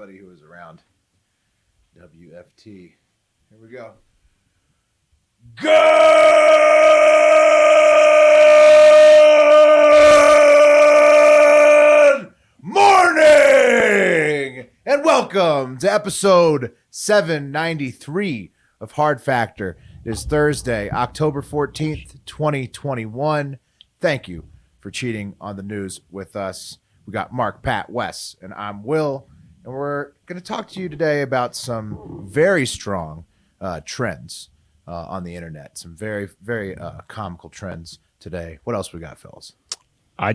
anybody who was around WFT. Here we go. Good morning and welcome to episode 793 of Hard Factor. It is Thursday, October 14th, 2021. Thank you for cheating on the news with us. We got Mark, Pat, Wes, and I'm Will, and we're going to talk to you today about some very strong trends on the internet. Some very, very comical trends today. What else we got, fellas? I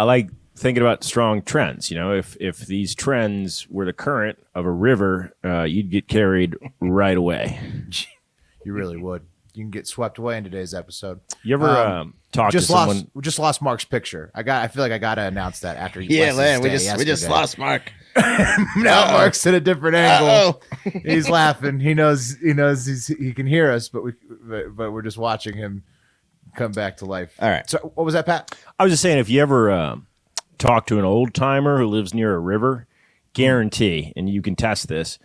like thinking about strong trends. You know, if these trends were the current of a river, you'd get carried right away. You really would. You can get swept away in today's episode. You ever talk to someone? We just lost Mark's picture. I feel like I gotta announce that after. Yeah, man, we just lost Mark. Now Mark's at a different angle. He's laughing. He knows he can hear us, but we're just watching him come back to life. All right. So what was that, Pat? I was just saying, if you ever talk to an old timer who lives near a river, guarantee, and you can test this.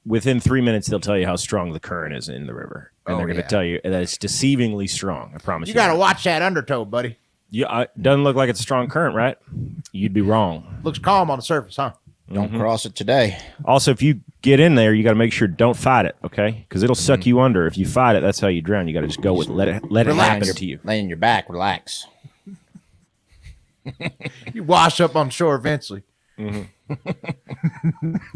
Within 3 minutes, they'll tell you how strong the current is in the river. And they're going to tell you that it's deceivingly strong. I promise you. You got to watch that undertow, buddy. Yeah, doesn't look like it's a strong current, right? You'd be wrong. Looks calm on the surface, huh? Don't cross it today. Also, if you get in there, you got to make sure don't fight it, okay? Because it'll suck you under. If you fight it, that's how you drown. You got to just go with let it happen to you. Lay on your back, relax. You wash up on shore eventually. Mm-hmm.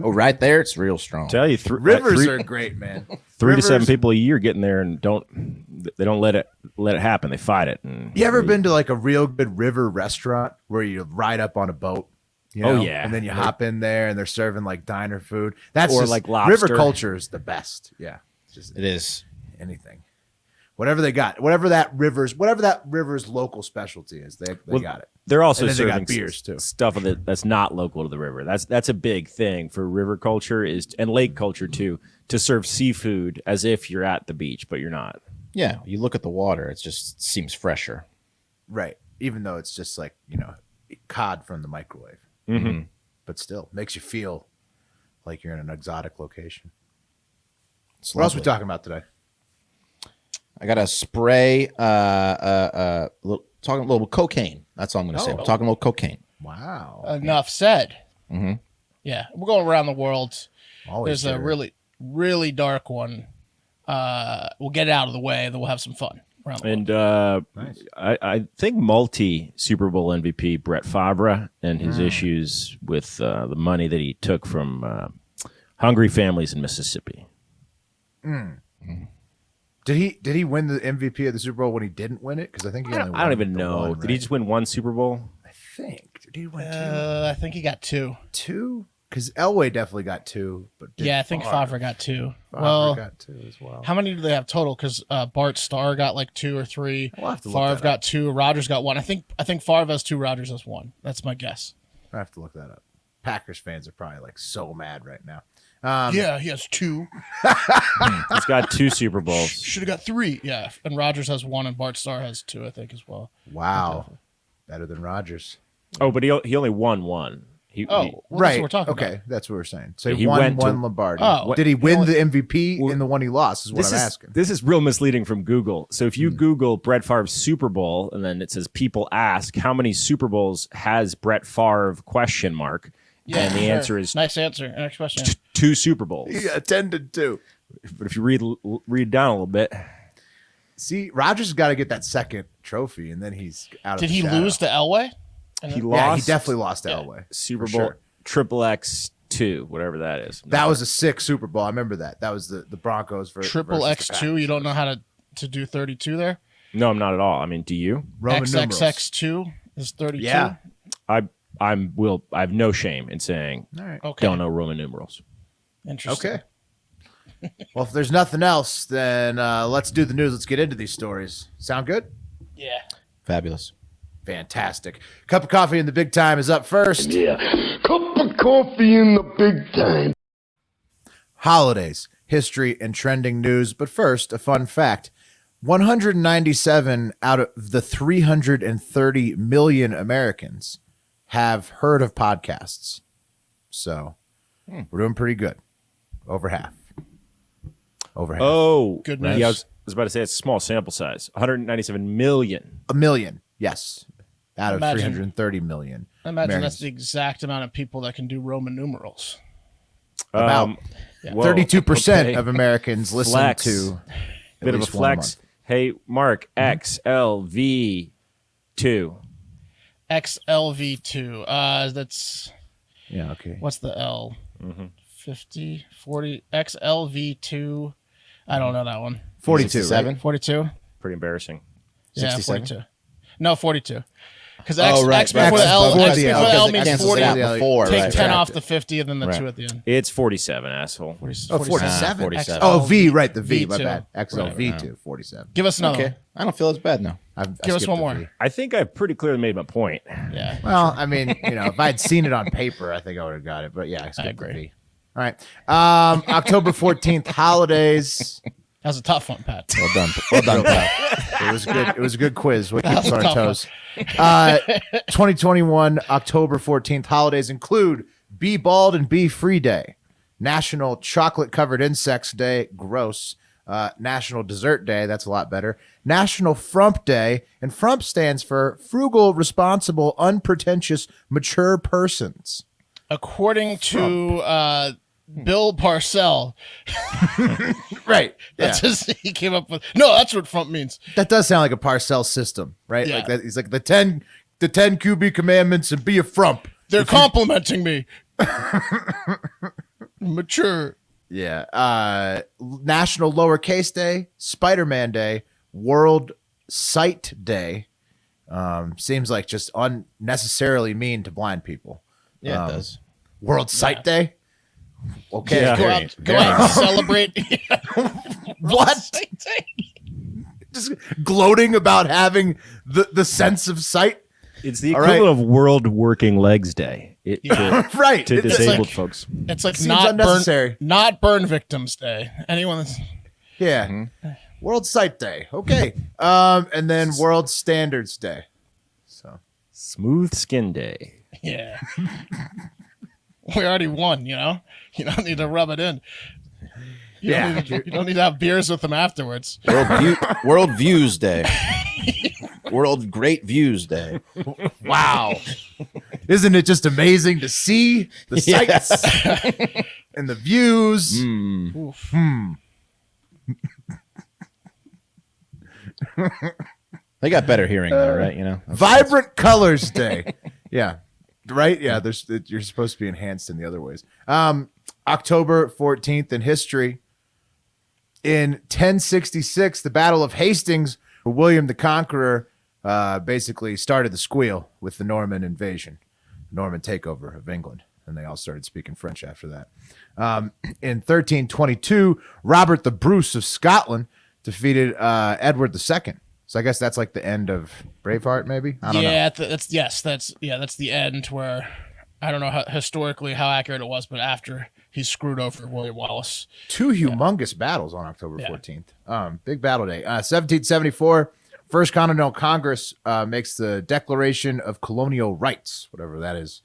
Oh, right there, it's real strong. Tell you, Rivers are great, man. 3 to 7 people a year getting there and don't let it happen. They fight it. You ever been to like a real good river restaurant where you ride up on a boat? You know? Oh yeah, and then you hop in there and they're serving like diner food. That's or just, like lobster. River culture is the best. Yeah, It is. Anything, whatever they got, whatever that river's local specialty is, they got it. They're also they serving got beers too. Stuff that's not local to the river. That's a big thing for river culture and lake culture too, to serve seafood as if you're at the beach, but you're not. Yeah, you look at the water, it just seems fresher. Right, even though it's just like, cod from the microwave. Mm-hmm. But still makes you feel like you're in an exotic location. It's What else lovely. we talking about today? I got a spray, talking a little cocaine. That's all I'm going to say. We're talking about cocaine. Wow. Enough said. Mm-hmm. Yeah, we're going around the world. Always There's a really, really dark one. We'll get it out of the way, then we'll have some fun around the world. And Nice. I think multi-Super Bowl MVP Brett Favre and his issues with the money that he took from hungry families in Mississippi. Did he win the MVP of the Super Bowl when he didn't win it? Because I think he only won I don't even the know. one, Did he right? just win one Super Bowl? I think. Did he win I think he got two. two? Because Elway definitely got two, but Yeah, I think Favre got two. Favre got two as well. How many do they have total? Because Bart Starr got like 2 or 3. We'll have to look Favre that got 2. Rodgers got 1. I think Favre has 2. Rodgers has 1. That's my guess. I have to look that up. Packers fans are probably like so mad right now. Yeah, he has 2. He's got 2 Super Bowls. Should have got 3. Yeah, and Rodgers has 1, and Bart Starr has 2, I think, as well. Wow. Better than Rodgers. Oh, but he only won one. He, Oh, he- well, that's Right. what we're talking okay. about. That's what we're saying. So He he won went to- one Lombardi. Oh, Did he win only- the MVP in the one he lost is what I'm asking. This is real misleading from Google. So if you Google Brett Favre Super Bowl and then it says people ask how many Super Bowls has Brett Favre ? And the sure. answer is Nice answer. Next question. 2 Super Bowls. He attended to. But if you read down a little bit, See, Rodgers has got to get that second trophy, and then he's out of Did the he shadow. lose to Elway? he lost. Yeah, he definitely lost to Yeah. Elway. Super for Bowl sure. triple X2, whatever that is. That was a sick Super Bowl. I remember that. That was the Broncos Triple versus the X2. Packers. You don't know how to do 32 there? No, I'm not at all. I mean, do you? Roman numerals. XXX2 is 32. Yeah. I have no shame in saying All right. Okay. don't know Roman numerals. Interesting. Okay. Well, if there's nothing else, then let's do the news. Let's get into these stories. Sound good? Yeah. Fabulous. Fantastic. Cup of coffee in the big time is up first. Yeah, cup of coffee in the big time. Holidays, history, and trending news. But first, a fun fact. 197 out of the 330 million Americans have heard of podcasts. So we're doing pretty good. Over half. Oh, Good yeah, news. I was about to say it's a small sample size. 197 million. A million, yes. Out of Imagine- 330 million. I imagine Americans. that's the exact amount of people that can do Roman numerals. About Whoa, 32% okay. of Americans listen Flex. to at Bit of a least one a flex. month. Hey, Mark, XLV2. XLV2. That's Yeah, okay. what's the L? 50, 40, XLV2. I don't know that one. 42, 67? right? 42? Pretty embarrassing. Yeah, 67? 42. No, 42. Because Oh, right, X right. before the L, Before X the before L. the L Because it means cancels 40. it out before, Take right, 10 right. off the 50 and then the Right. 2 at the end. It's 47, asshole. 47. 47? 47. Oh, V, right, the V, my V2. bad. XLV2, 47. Give us another Okay. one. I don't feel as bad now. I Give us skipped one the more. V. I think I pretty clearly made my point. Yeah. Well, I mean, if I'd seen it on paper, I think I would have got it. But yeah, I skipped the agree. V. All right. October 14th, holidays. That was a tough one, Pat. Well done. Well done, pal. It was good. It was a good quiz. What That keeps was us on a our tough toes? 2021 October 14th holidays include Be Bald and Be Free Day, National Chocolate Covered Insects Day, gross. National Dessert Day, that's a lot better. National FRUMP Day, and FRUMP stands for Frugal, Responsible, Unpretentious, Mature Persons. According to Bill Parcell, Right. that's he came up with. No, that's what front means. That does sound like a Parcell system, right? Yeah. Like that. He's like the 10 QB commandments and be a frump. They're complimenting me. Mature. Yeah. National Lowercase Day, Spider-Man Day, World Sight Day. Seems like just unnecessarily mean to blind people. Yeah, it does. World Sight Day. Okay. Yeah. Go out and celebrate. What? Just gloating about having the sense of sight. It's the All equivalent of World Working Legs Day Right. to It's disabled like- folks. It's like Seems not unnecessary. burn victims day. Anyone that's yeah. World Sight Day. Okay. And then World Standards Day. So Smooth Skin Day. yeah. We already won, you know? You don't need to rub it in. You don't need to have beers with them afterwards. World Views Day. World Great Views Day. wow. Isn't it just amazing to see the sights and the views? Oof. They got better hearing though, right? Vibrant Colors Day. Yeah. Right? Yeah, you're supposed to be enhanced in the other ways. October 14th in history. In 1066, the Battle of Hastings, where William the Conqueror basically started the squeal with the Norman invasion, Norman takeover of England. And they all started speaking French after that. In 1322, Robert the Bruce of Scotland defeated Edward II. So I guess that's like the end of Braveheart, maybe? I don't know. Yeah, that's the end where I don't know historically how accurate it was, but after he screwed over William Wallace. Two humongous battles on October Yeah. 14th. Big battle day. 1774, First Continental Congress makes the Declaration of Colonial Rights, whatever that is,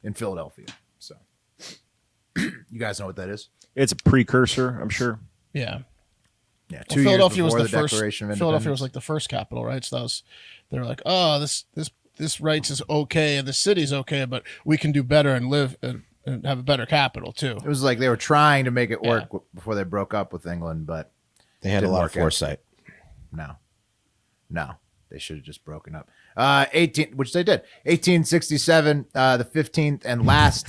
in Philadelphia. So you guys know what that is? It's a precursor, I'm sure. Yeah. Yeah, Well, 2 years Philadelphia was before the first. Declaration of Philadelphia was Independence. like the first capital, right? So they were like, oh, this rights is okay and the city's okay, but we can do better and live and have a better capital too. It was like they were trying to make it work before they broke up with England, but They had a Didn't lot of work out. foresight. no, they should have just broken up. 18, which they did. 1867, the 15th and last.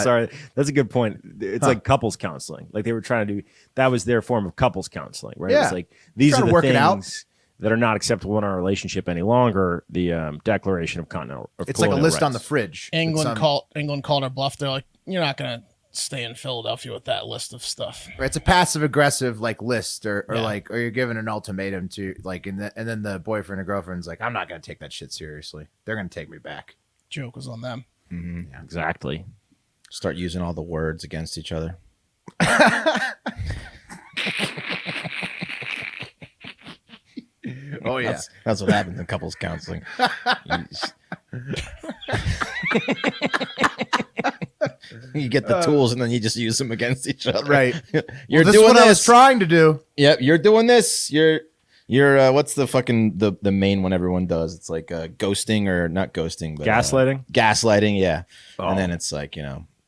Sorry, that's a good point. It's like couples counseling. Like they were trying to do that was their form of couples counseling, right? Yeah. It's like these Trying are to the work it out. things that are not acceptable in our relationship any longer. The Declaration of Continental. It's like a list on the fridge. England It's called our bluff. They're like, you're not gonna stay in Philadelphia with that list of stuff. It's a passive aggressive like list or Yeah. like or you're giving an ultimatum to like and then the boyfriend or girlfriend's like, I'm not gonna take that shit seriously. They're gonna take me back. Joke was on them. Exactly. Start using all the words against each other. Oh yeah. That's what happens in couples counseling. You get the tools and then you just use them against each other. Right. You're This is doing what this. I was trying to do. Yep, you're doing this. You're what's the fucking the main one everyone does? It's like ghosting or not ghosting, but Gaslighting? Gaslighting, yeah. Oh. And then it's like,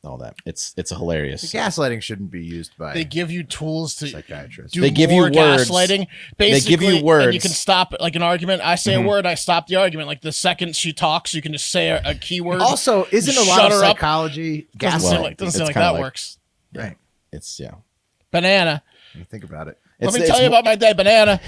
all that. It's hilarious. Gaslighting shouldn't be used by They give you tools to psychiatrists. do They give you more words. gaslighting. They give you Basically, words. and you can stop it, like an argument. I say a word, I stop the argument. Like the second she talks, you can just say a keyword. Also, isn't a lot Shut of her up. psychology doesn't gaslighting? seem like, doesn't seem It's like kinda that like- works. Right. It's Banana. When you think about it. Let me It's tell you more- about my day. Banana.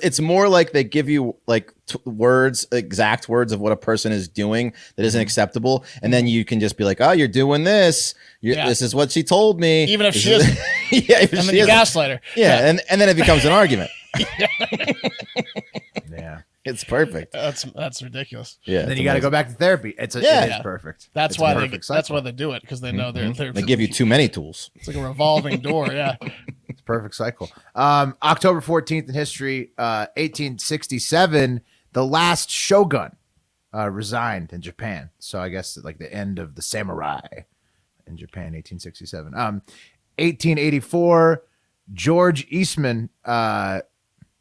It's more like they give you like words, exact words of what a person is doing that isn't acceptable, and then you can just be like, "Oh, you're doing this. Yeah. This is what she told me." Even if This she is- isn't. yeah, if And she then you isn't. gaslight her. Yeah, and then it becomes an argument. Yeah. It's perfect. That's ridiculous. Yeah, Then it's you got to amazing. go back to therapy. It is perfect. That's It's a why perfect that's cycle. why they do it, because they know they're They give you too many tools. It's like a revolving door. Yeah. It's a perfect cycle. October 14th in history, 1867, the last shogun resigned in Japan. So I guess like the end of the samurai in Japan, 1867. 1884, George Eastman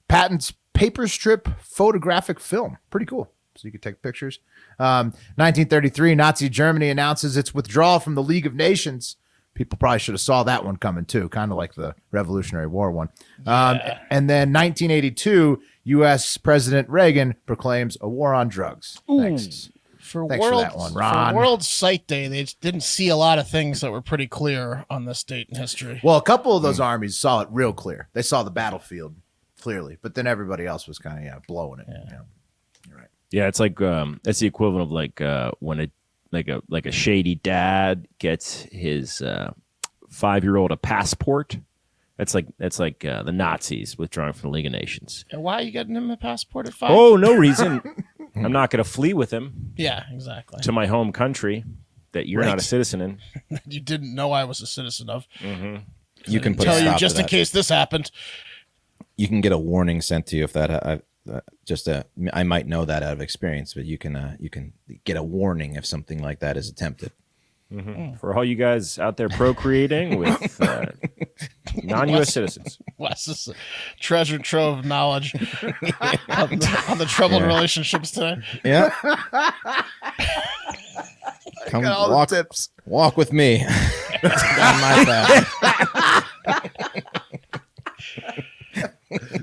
patents paper strip photographic film. Pretty cool. So you could take pictures. 1933, Nazi Germany announces its withdrawal from the League of Nations. People probably should have saw that one coming too, kind of like the Revolutionary War one. And then 1982, U.S. President Reagan proclaims a war on drugs. Thanks. For Thanks for World that one, Ron. for World Sight Day, they didn't see a lot of things that were pretty clear on this date in history. Well, a couple of those armies saw it real clear. They saw the battlefield clearly, but then everybody else was kind of blowing it. Yeah. You're right. Yeah, it's like that's the equivalent of like when a shady dad gets his 5-year-old a passport. That's like the Nazis withdrawing from the League of Nations. And why are you getting him a passport at 5? Oh, no reason. I'm not going to flee with him Yeah, exactly. to my home country that you're not a citizen in. You didn't know I was a citizen of. You can put a Tell you stop to just in that. case this happened. You can get a warning sent to you if that. I might know that out of experience, but you can get a warning if something like that is attempted. For all you guys out there procreating with non-U.S. citizens. Wes is a treasure trove of knowledge on the troubled relationships today. Yeah. Come Got all walk, the tips. walk with me down my path.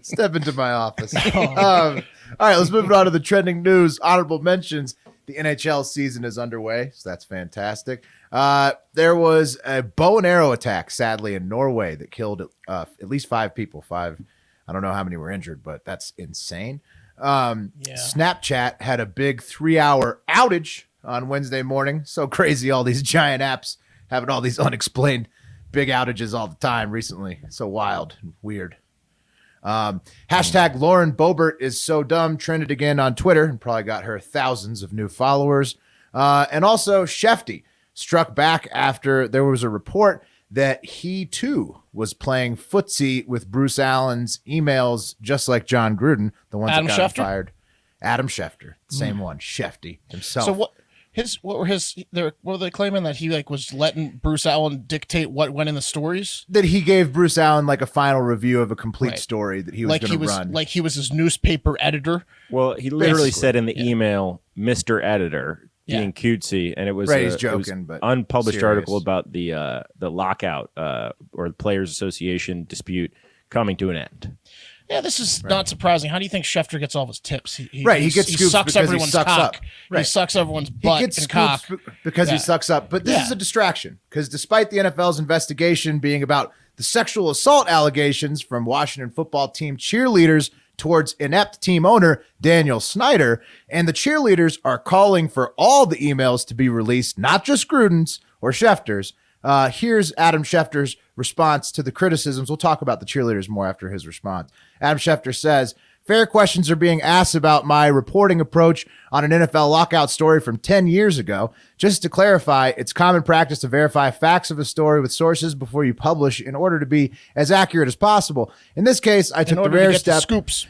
Step into my office. All right, let's move on to the trending news. Honorable mentions. The NHL season is underway, so that's fantastic. There was a bow and arrow attack, sadly, in Norway that killed at least 5 people. 5, I don't know how many were injured, but that's insane. Snapchat had a big 3-hour outage on Wednesday morning. So crazy, all these giant apps having all these unexplained big outages all the time recently. So wild and weird. Hashtag Lauren Boebert is so dumb trended again on Twitter and probably got her thousands of new followers. And also Schefter struck back after there was a report that he too was playing footsie with Bruce Allen's emails, just like John Gruden, the ones Adam that got him Schefter? fired. Adam Schefter, same one, Schefter himself. So what were they claiming that he was letting Bruce Allen dictate what went in the stories? That he gave Bruce Allen like a final review of a complete Right. story that he was going to run. Like he was his newspaper editor. Well, he literally Basically, said in the email, Mr. Editor, being cutesy, and it was Right, he's it was joking, but unpublished serious. article about the lockout or the Players Association dispute coming to an end. Yeah, this is not surprising. How do you think Schefter gets all of his tips? He gets scoops sucks because he everyone's sucks cock. up. Right. He sucks everyone's butt He gets and cock. scoops because he Yeah. sucks up. But this Yeah. is a distraction because despite the NFL's investigation being about the sexual assault allegations from Washington football team cheerleaders towards inept team owner Daniel Snyder, and the cheerleaders are calling for all the emails to be released, not just Gruden's or Schefter's. Here's Adam Schefter's response to the criticisms. We'll talk about the cheerleaders more after his response. Adam Schefter says, fair questions are being asked about my reporting approach on an NFL lockout story from 10 years ago. Just to clarify, it's common practice to verify facts of a story with sources before you publish in order to be as accurate as possible. In this case, I in took the order to rare get the step. scoops.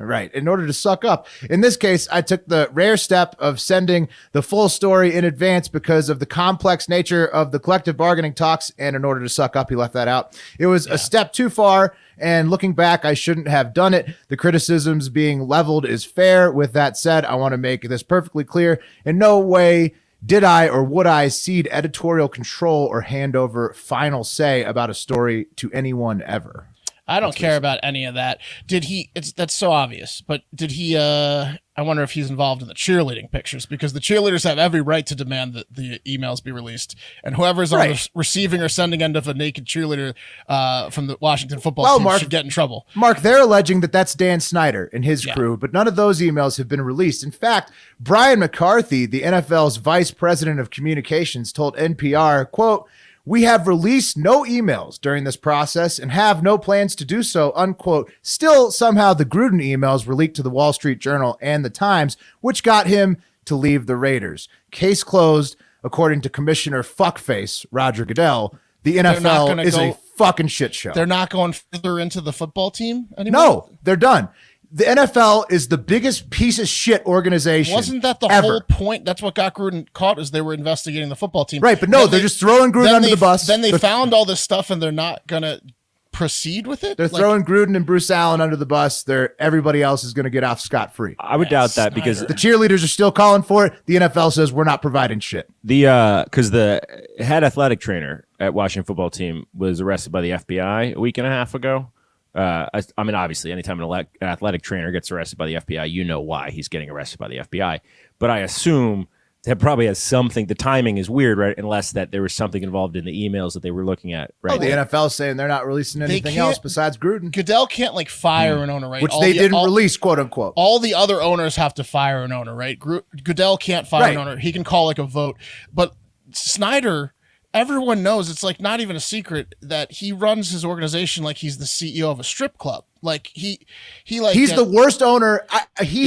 Right. In order to suck up. In this case, I took the rare step of sending the full story in advance because of the complex nature of the collective bargaining talks. And in order to suck up, he left that out. It was a step too far. And looking back, I shouldn't have done it. The criticisms being leveled is fair. With that said, I want to make this perfectly clear. In no way did I or would I cede editorial control or hand over final say about a story to anyone ever. I don't care about any of that. Did he? That's so obvious. But did he? I wonder if he's involved in the cheerleading pictures, because the cheerleaders have every right to demand that the emails be released. And whoever's on the receiving or sending end of a naked cheerleader from the Washington football team should get in trouble. Mark, they're alleging that that's Dan Snyder and his crew, but none of those emails have been released. In fact, Brian McCarthy, the NFL's vice president of communications, told NPR, quote, "We have released no emails during this process and have no plans to do so," unquote. Still, somehow the Gruden emails were leaked to the Wall Street Journal and the Times, which got him to leave the Raiders. Case closed, according to Commissioner Fuckface Roger Goodell. The NFL is a fucking shit show. They're not going further into the football team anymore? No, they're done. The NFL is the biggest piece of shit organization. Wasn't that the whole point? That's what got Gruden caught, is they were investigating the football team. Right, but no, they're just throwing Gruden under the bus. Then they found all this stuff and they're not going to proceed with it? They're throwing Gruden and Bruce Allen under the bus. Everybody else is going to get off scot-free. I would doubt that because the cheerleaders are still calling for it. The NFL says we're not providing shit. Because the head athletic trainer at Washington football team was arrested by the FBI a week and a half ago. I mean, obviously, anytime an athletic trainer gets arrested by the FBI, you know why he's getting arrested by the FBI. But I assume that probably has something. The timing is weird, right? Unless that there was something involved in the emails that they were looking at, right? Oh, the NFL's saying they're not releasing anything else besides Gruden. Goodell can't fire an owner, right? Which they didn't release, quote unquote. All the other owners have to fire an owner, right? Goodell can't fire an owner. He can call a vote. But Snyder, everyone knows, it's not even a secret that he runs his organization like he's the CEO of a strip club. He's the worst owner. I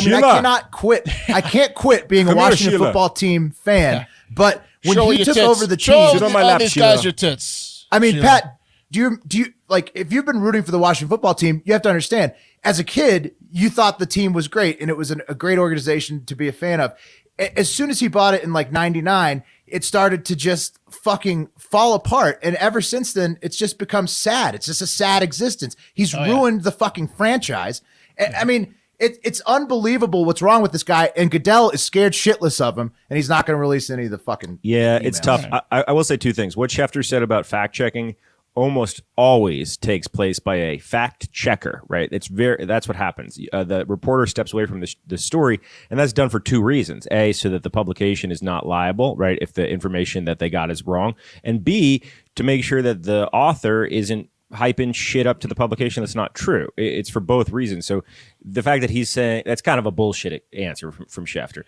cannot quit. I can't quit being a Washington football team fan. Yeah. But when he took over the team, all these guys your tits. I mean, Pat, do you if you've been rooting for the Washington football team, you have to understand, as a kid, you thought the team was great and it was a great organization to be a fan of. As soon as he bought it in 99, it started to just fucking fall apart. And ever since then, it's just become sad. It's just a sad existence. He's ruined the fucking franchise. I mean, it's unbelievable what's wrong with this guy. And Goodell is scared shitless of him, and he's not going to release any of the fucking emails. It's tough. I will say two things. What Schefter said about fact checking almost always takes place by a fact checker, right? That's what happens. The reporter steps away from the story, and that's done for two reasons. A, so that the publication is not liable, right, if the information that they got is wrong. And B, to make sure that the author isn't hyping shit up to the publication that's not true. It's for both reasons. So the fact that he's saying that's kind of a bullshit answer from Schefter.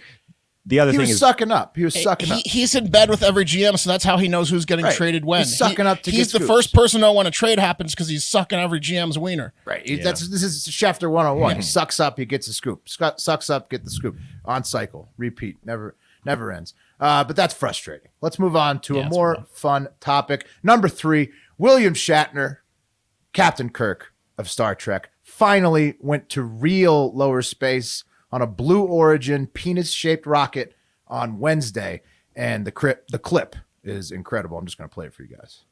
The other thing is sucking up. He was sucking up. He's in bed with every GM, so that's how he knows who's getting traded when. He's sucking up to He's the first person to know when a trade happens because he's sucking every GM's wiener. Right. This is Schefter 101. He sucks up, he gets a scoop. Sucks up, get the scoop. On cycle. Repeat. Never ends. But that's frustrating. Let's move on to a more fun topic. Number 3, William Shatner, Captain Kirk of Star Trek, finally went to real lower space on a Blue Origin penis-shaped rocket on Wednesday, and the clip is incredible. I'm just going to play it for you guys.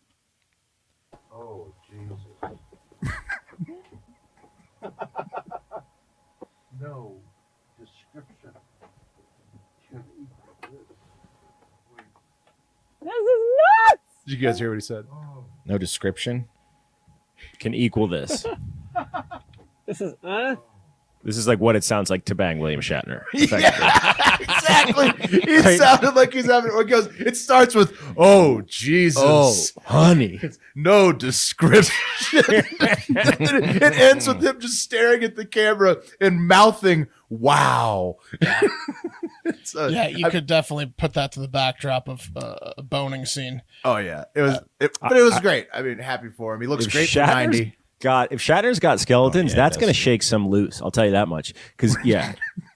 Oh, Jesus. No description can equal this. This is nuts! Did you guys hear what he said? No description can equal this. This is This is like what it sounds like to bang William Shatner. Yeah, exactly. He sounded like he's having. It starts with, "Oh Jesus, oh honey, no description." It ends with him just staring at the camera and mouthing, "Wow." You could definitely put that to the backdrop of a boning scene. Oh yeah, it was great. I mean, happy for him. He looks great for 90. If Shatner's got skeletons, that's going to shake some loose. I'll tell you that much. Because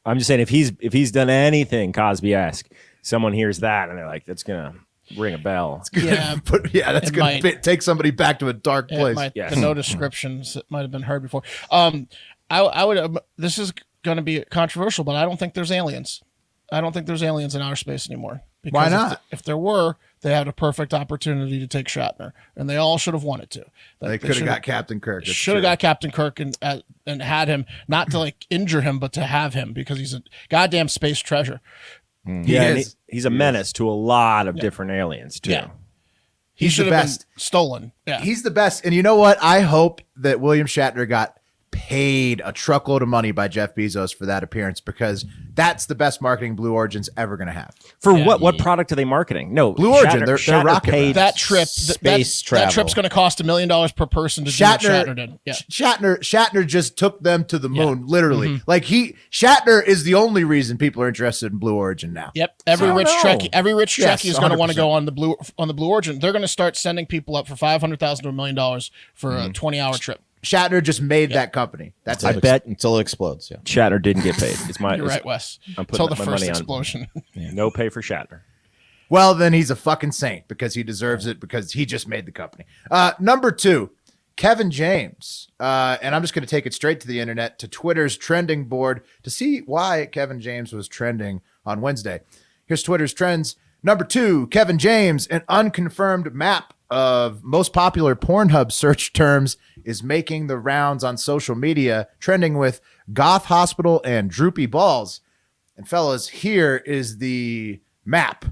I'm just saying, if he's done anything Cosby-esque, someone hears that and they're like, that's gonna ring a bell. Yeah, But yeah, that's It going to might. take somebody back to a dark it place. might, Yes. the no descriptions might have been heard before. I would. This is going to be controversial, but I don't think there's aliens. I don't think there's aliens in outer space anymore. Because Why not? If there were, they had a perfect opportunity to take Shatner, and they all should have wanted to. They could have got Captain Kirk. That's Should have true. got Captain Kirk and had him, not to like injure him, but to have him, because he's a goddamn space treasure. Yeah, and is. he's a menace to a lot of different aliens too. Yeah. He He's should the have best. been stolen. Yeah. He's the best. And you know what? I hope that William Shatner got paid a truckload of money by Jeff Bezos for that appearance, because that's the best marketing Blue Origin's ever going to have. For what product are they marketing? No, Blue Origin, they're Shatner rocket paid that trip, Space that travel. trip's going to cost $1 million per person to do what Shatner did. Yeah. Shatner just took them to the moon, literally. Like Shatner is the only reason people are interested in Blue Origin now. Yep. Every rich Yes, Trekkie is going to want to 100%. go on the Blue Origin. They're going to start sending people up for $500,000 to $1 million for a 20-hour trip. Shatner just made that company. That's I it. bet until it explodes. Yeah. Shatner didn't get paid. It's my. You're right, Wes. I'm putting Until the my first money on- explosion. No pay for Shatner. Well, then he's a fucking saint, because he deserves it, because he just made the company. Number 2, Kevin James. And I'm just going to take it straight to the internet, to Twitter's trending board, to see why Kevin James was trending on Wednesday. Here's Twitter's trends. Number 2, Kevin James, an unconfirmed map of most popular Pornhub search terms, is making the rounds on social media, trending with goth hospital and droopy balls. And fellas, here is the map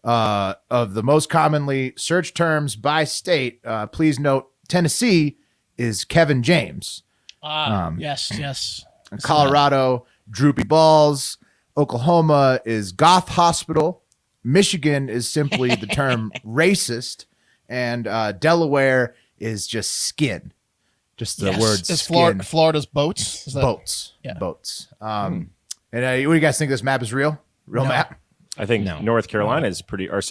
of the most commonly searched terms by state. Please note, Tennessee is Kevin James. Yes. Colorado, droopy balls. Oklahoma is goth hospital. Michigan is simply the term racist. And Delaware is just skin. Just the word Is skin. Florida's boats? Is that, Boats. Yeah. Boats. And what do you guys think? This map is real? Real map? I think North Carolina is pretty, or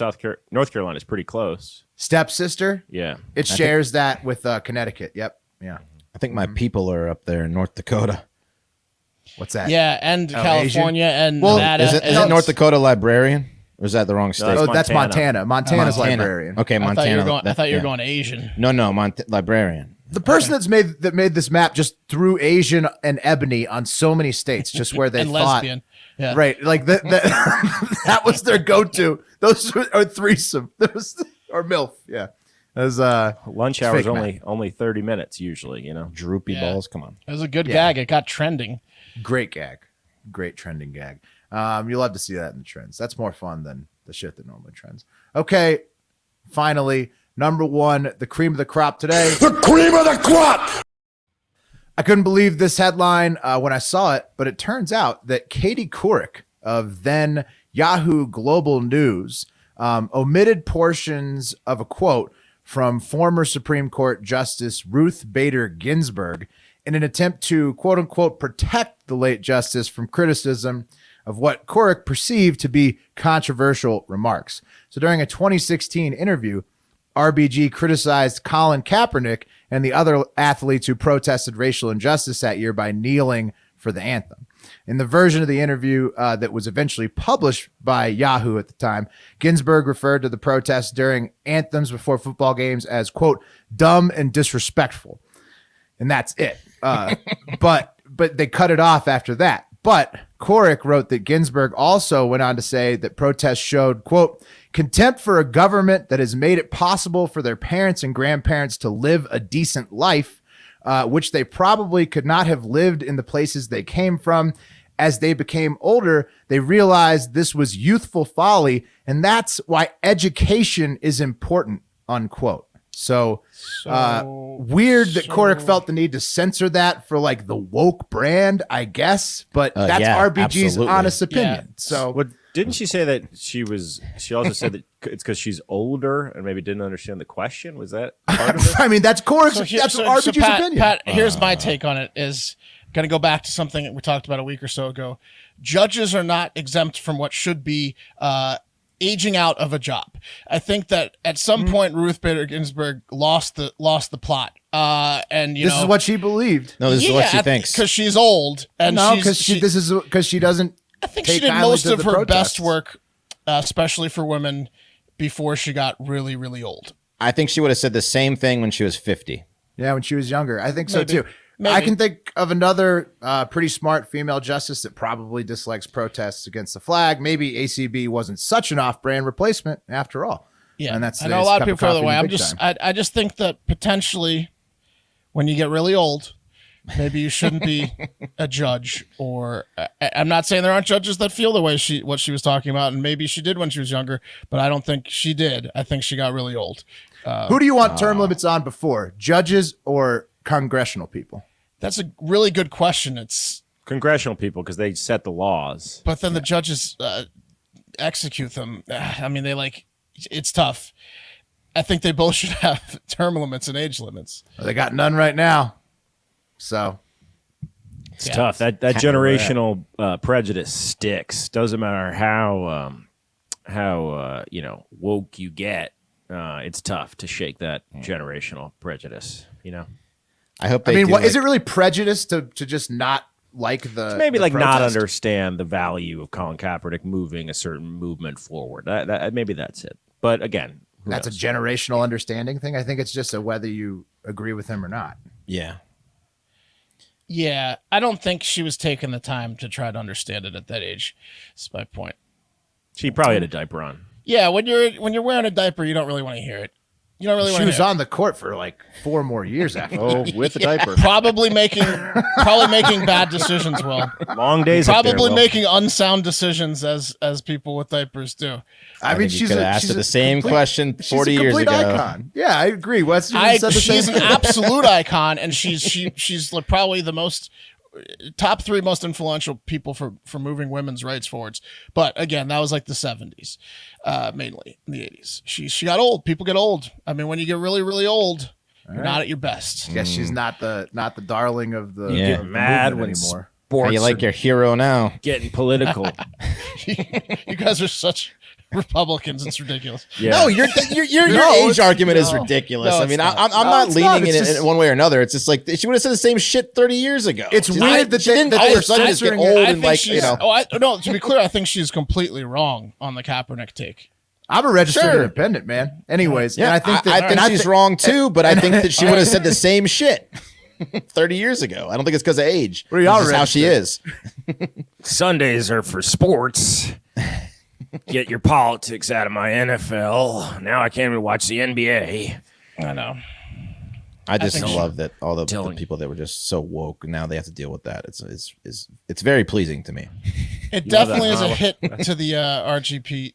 North Carolina is pretty close. Stepsister? Yeah. It shares that with Connecticut. Yep. Yeah. I think my people are up there in North Dakota. What's that? Yeah, and California and Well, Nevada. Is it North Dakota librarian? Or is that the wrong state? Oh, that's Montana. Montana. Montana's librarian. Okay, I thought Montana. you were yeah. going Asian. No, librarian. The person that made this map just threw Asian and ebony on so many states, just where they And thought, lesbian. Yeah. right? Like that was their go-to. Those are threesome. Or MILF. Yeah. As Lunch It's hours fake only 30 minutes usually, you know. Droopy Yeah. balls. Come on. It was a good gag. It got trending. great gag, great trending gag. You'll love to see that in the trends. That's more fun than the shit that normally trends. Okay, finally, number 1, the cream of the crop today. The cream of the crop! I couldn't believe this headline when I saw it, but it turns out that Katie Couric of then Yahoo Global News omitted portions of a quote from former Supreme Court Justice Ruth Bader Ginsberg in an attempt to, quote unquote, protect the late justice from criticism of what Couric perceived to be controversial remarks. So during a 2016 interview, RBG criticized Colin Kaepernick and the other athletes who protested racial injustice that year by kneeling for the anthem. In the version of the interview that was eventually published by Yahoo at the time, Ginsburg referred to the protests during anthems before football games as, quote, dumb and disrespectful. And that's it. But they cut it off after that. But Couric wrote that Ginsburg also went on to say that protests showed, quote, contempt for a government that has made it possible for their parents and grandparents to live a decent life, which they probably could not have lived in the places they came from. As they became older, they realized this was youthful folly, and that's why education is important, unquote. So weird that Couric felt the need to censor that for like the woke brand, I guess, but that's yeah, RBG's absolutely. honest opinion. Yeah. So What didn't she say that she also said that it's because she's older and maybe didn't understand the question? Was that part of it? I mean, that's Coric's, So that's RBG's Pat, opinion. Pat, here's my take on it is going to go back to something that we talked about a week or so ago. Judges are not exempt from what should be aging out of a job. I think that at some point Ruth Bader Ginsburg lost the plot. And This is what she believed. No, this is what she thinks. because she's old and No, she's, because she doesn't. I think take she did kindly most to of the her protests. best work, especially for women, before she got really, really old. I think she would have said the same thing when she was 50. Yeah, when she was younger. I think so Maybe. too. Maybe. I can think of another pretty smart female justice that probably dislikes protests against the flag. Maybe ACB wasn't such an off-brand replacement after all. Yeah, and that's I know a today's lot of cup people feel that coffee way. in I'm big just, time. I just think that potentially, when you get really old, maybe you shouldn't be a judge. Or I'm not saying there aren't judges that feel the way what she was talking about, and maybe she did when she was younger, but I don't think she did. I think she got really old. Who do you want term limits on before, judges or congressional people? That's a really good question. It's Congressional people, because they set the laws. but then the judges execute them. I mean, it's tough. I think they both should have term limits and age limits. Well, they got none right now. So It's Yeah. tough. That generational prejudice sticks. Doesn't matter how woke you get. It's tough to shake that generational prejudice. I hope I they mean, do, what is like- it really prejudice to just not like the Maybe the like not protest? understand the value of Colin Kaepernick moving a certain movement forward. That maybe that's it. But again, who That's knows? a generational understanding thing. I think it's just a whether you agree with him or not. Yeah. Yeah, I don't think she was taking the time to try to understand it at that age. That's my point. She probably had a diaper on. Yeah, when you're wearing a diaper, you don't really want to hear it. You don't really want She to was hear on the court for like 4 more years after. Oh, with a diaper. it. Probably making bad decisions, Will. Long days. up there, Probably Will. making unsound decisions as people with diapers do. I mean, think you she's could have asked her the same question 40 years ago. Icon. Yeah, I agree. Wes even said the She's same an thing. absolute icon, and she's like probably the top 3 most influential people for moving women's rights forwards. But again, that was like the 70s, mainly in the 80s. She got old. People get old. I mean, when you get really, really old, you're not at your best. Guess she's not the darling of the, Yeah. of the Mad movement when anymore. How sports you like are your hero now? getting political. You guys are such Republicans. It's ridiculous. Yeah. No, your age it's- argument is no. ridiculous. No, I it's mean, not. I'm No, not it's leaning not. It's in just- it one way or another. It's just like she would have said the same shit 30 years ago. It's weird that she they- didn't that all they're of a sudden just get censoring old it. I and think like she's. No. To be clear, I think she's completely wrong on the Kaepernick take. I'm a registered Sure. independent, man. Anyways, yeah, and I think that, I think and she's thi- wrong too, but I think that she would have said the same shit 30 years ago. I don't think it's because of age. What are y'all It's just how she is. Sundays are for sports. Get your politics out of my NFL. Now I can't even watch the NBA. I know. I just think love that all the Telling- people that were just so woke now they have to deal with that. It's very pleasing to me. It know that, definitely is a Paula? hit to the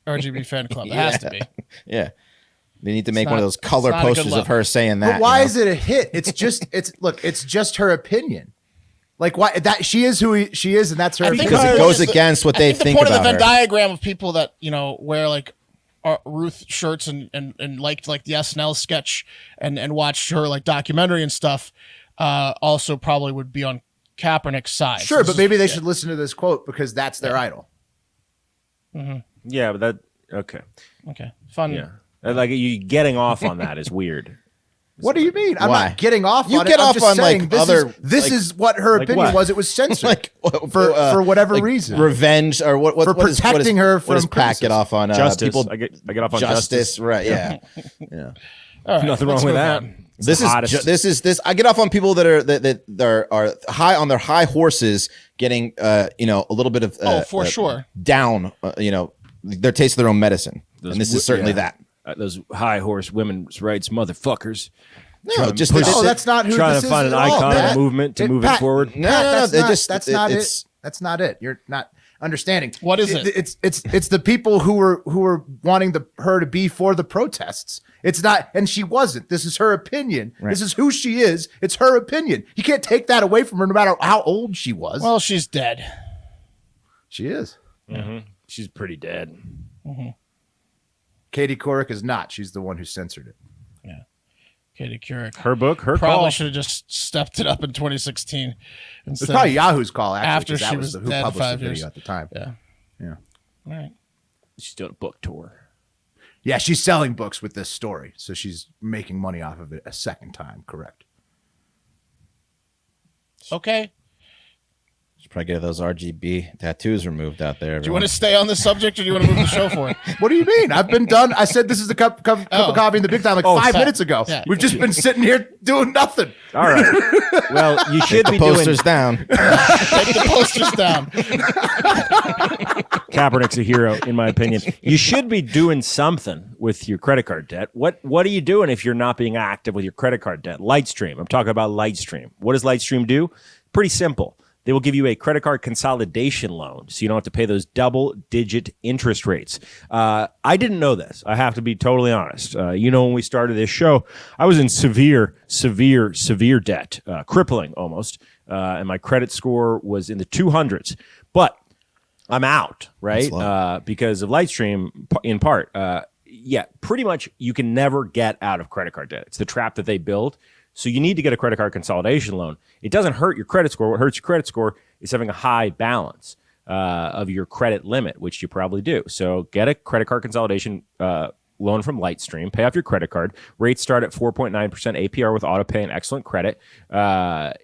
RGB fan club. It has to be. Yeah. They need to make one not- of those color it's not a good posters look. of her saying that. But why you know? is it a hit? It's just her opinion. Like why that she is who she is, and that's her I think opinion. Because it the goes point is against what I they the think point of the about Venn her. diagram of people that wear like Ruth shirts and liked like the SNL sketch and watched her like documentary and stuff. Also probably would be on Kaepernick's side. Sure, but maybe they should listen to this quote because that's their idol. Yeah, but that okay. Okay, fun. Yeah, like you getting off on that is weird. What do you mean? I'm Why? not getting off You on get it. I'm off just on, saying like, this other- this like- is what her like opinion what? was. It was censored like for whatever reason. revenge or what For what is- protecting what is- her what does from Pat get criticism. off on Justice. people I get off on justice, justice. right? Yeah. Yeah. All right, Nothing let's wrong with move that. on. It's This the is hottest. this I get off on people that are high on their high horses getting a little bit of For sure. down their taste of their own medicine. Those And this is certainly yeah. that. Those high horse women's rights motherfuckers. No, just push- No, that's not who Trying this to is find an at all, icon of Pat. the movement to move it Pat, forward. No, Pat, no, that's they not, just- that's not it's- it. That's not it. You're not understanding. What is it? It's the people who were wanting her to be for the protests. It's not, and she wasn't. This is her opinion. Right. This is who she is. It's her opinion. You can't take that away from her, no matter how old she was. Well, she's dead. She is. She's pretty dead. Katie Couric is not. She's the one who censored it. Katie Couric. Her book, her Probably call. should have just stepped it up in 2016 It instead. was probably Yahoo's call actually, after 'cause that she was was who dead published 5 the video years. at the time. Yeah. Yeah. All right. She's doing a book tour. Yeah, she's selling books with this story, so she's making money off of it a second time. Correct. Okay. Probably get those RGB tattoos removed out there. Do you want to stay on this subject, or do you want to move the show forward? What do you mean? I've been done. I said this is the cup of coffee in the big time like 5 minutes ago. Yeah. We've just been sitting here doing nothing. All right. Well, you should be posters doing. down. Take the posters down. Kaepernick's a hero, in my opinion. You should be doing something with your credit card debt. What are you doing if you're not being active with your credit card debt? Lightstream. I'm talking about Lightstream. What does Lightstream do? Pretty simple. They will give you a credit card consolidation loan, so you don't have to pay those double-digit interest rates. I didn't know this. I have to be totally honest. When we started this show, I was in severe debt, crippling almost, and my credit score was in the 200s. But I'm out, right? Because of Lightstream, in part. Pretty much you can never get out of credit card debt. It's the trap that they build. So you need to get a credit card consolidation loan. It doesn't hurt your credit score. What hurts your credit score is having a high balance of your credit limit, which you probably do. So get a credit card consolidation loan from Lightstream. Pay off your credit card. Rates start at 4.9% APR with auto pay and excellent credit. You can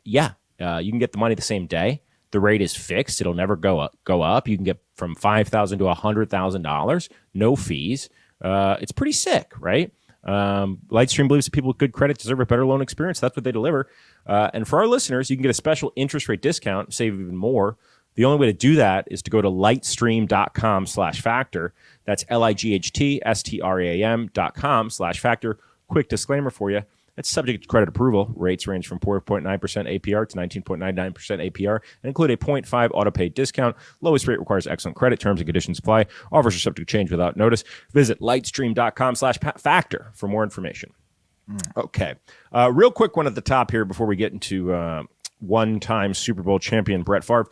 get the money the same day. The rate is fixed. It'll never go up. You can get from $5,000 to $100,000. No fees. It's pretty sick, right? Lightstream believes that people with good credit deserve a better loan experience. That's what they deliver. And for our listeners, you can get a special interest rate discount, save even more. The only way to do that is to go to lightstream.com/factor. That's lightstream.com/factor. Quick disclaimer for you. It's subject to credit approval. Rates range from 4.9% APR to 19.99% APR and include a 0.5 auto pay discount. Lowest rate requires excellent credit. Terms and conditions apply. Offers are subject to change without notice. Visit lightstream.com/factor for more information. Okay. Real quick one at the top here before we get into one-time Super Bowl champion Brett Favre.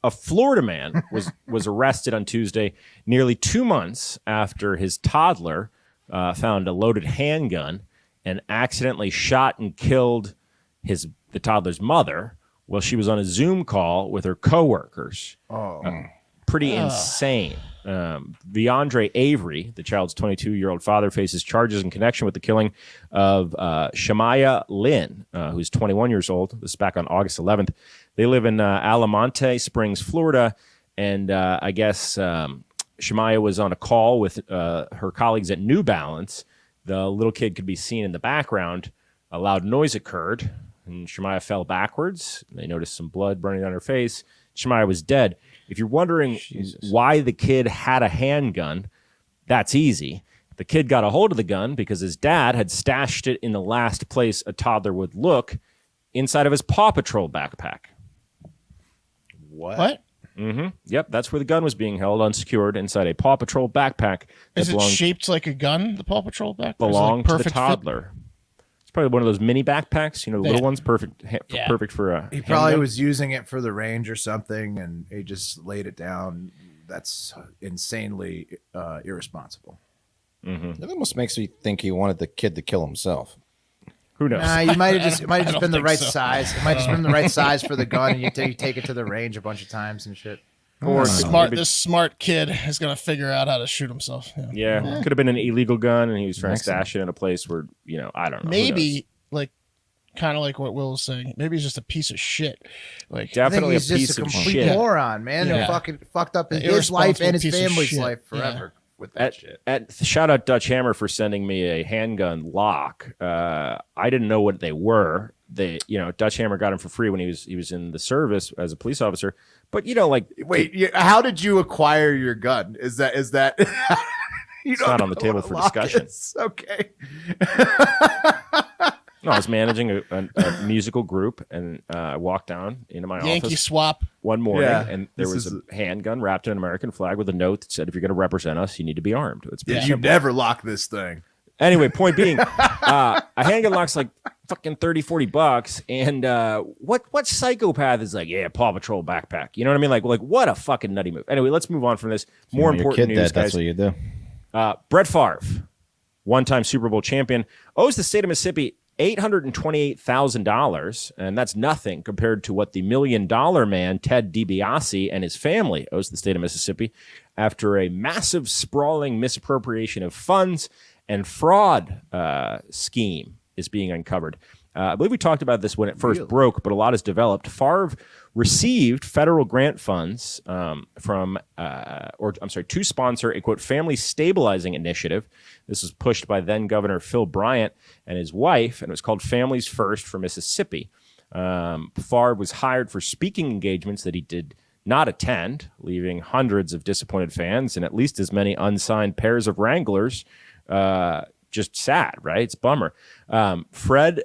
A Florida man was arrested on Tuesday nearly 2 months after his toddler found a loaded handgun and accidentally shot and killed the toddler's mother while she was on a Zoom call with her coworkers. Pretty insane. Deandre Avery, the child's 22-year-old father, faces charges in connection with the killing of Shamaya Lynn, who's 21 years old. This is back on August 11th. They live in Almonte Springs, Florida, and I guess Shamaya was on a call with her colleagues at New Balance. The little kid could be seen in the background. A loud noise occurred, and Shamaya fell backwards. They noticed some blood burning on her face. Shamaya was dead. If you're wondering why the kid had a handgun, that's easy. The kid got a hold of the gun because his dad had stashed it in the last place a toddler would look, inside of his Paw Patrol backpack. What? Mm-hmm. Yep, that's where the gun was being held, unsecured, inside a Paw Patrol backpack. Is it shaped like a gun, the Paw Patrol backpack? Belonged to the toddler. It's probably one of those mini backpacks, the little ones, perfect for He probably was using it for the range or something, and he just laid it down. That's insanely irresponsible. That almost makes me think he wanted the kid to kill himself. Who knows? Nah, it might have just been the right so. size. It might have just been the right size for the gun, and you take it to the range a bunch of times and shit. Or This smart kid is gonna figure out how to shoot himself. Yeah, could have been an illegal gun, and he was trying to stash it in a place where I don't know. Maybe kind of like what Will was saying. Maybe he's just a piece of shit. Definitely he's a piece just a of complete shit. moron, man. Yeah. Who fucking fucked up his life and his Irresponsible piece of family's shit. life forever with that shit. Shout out Dutch Hammer for sending me a handgun lock. I didn't know what they were. Dutch Hammer got him for free when he was in the service as a police officer. But Wait, how did you acquire your gun? Is that it's not on the table for discussion. Okay. No, I was managing a musical group, and I walked down into my Yankee office swap. one morning, Yeah, and there was a handgun wrapped in an American flag with a note that said, "If you're going to represent us, you need to be armed." It's pretty You simple. never lock this thing. Anyway, point being, a handgun lock's like fucking $30-$40, and what psychopath is like, yeah, Paw Patrol backpack? You know what I mean? Like what a fucking nutty move. Anyway, let's move on from this. More important news, guys. That's what you do. Brett Favre, one-time Super Bowl champion, owes the state of Mississippi $828,000, and that's nothing compared to what the $1 million man Ted DiBiase and his family owes the state of Mississippi after a massive, sprawling misappropriation of funds and fraud scheme is being uncovered. I believe we talked about this when it first Really? broke, but a lot has developed. Favre received federal grant funds to sponsor a, quote, family stabilizing initiative. This was pushed by then Governor Phil Bryant and his wife, and it was called Families First for Mississippi. Favre was hired for speaking engagements that he did not attend, leaving hundreds of disappointed fans and at least as many unsigned pairs of Wranglers just sad, right? It's a bummer. Favre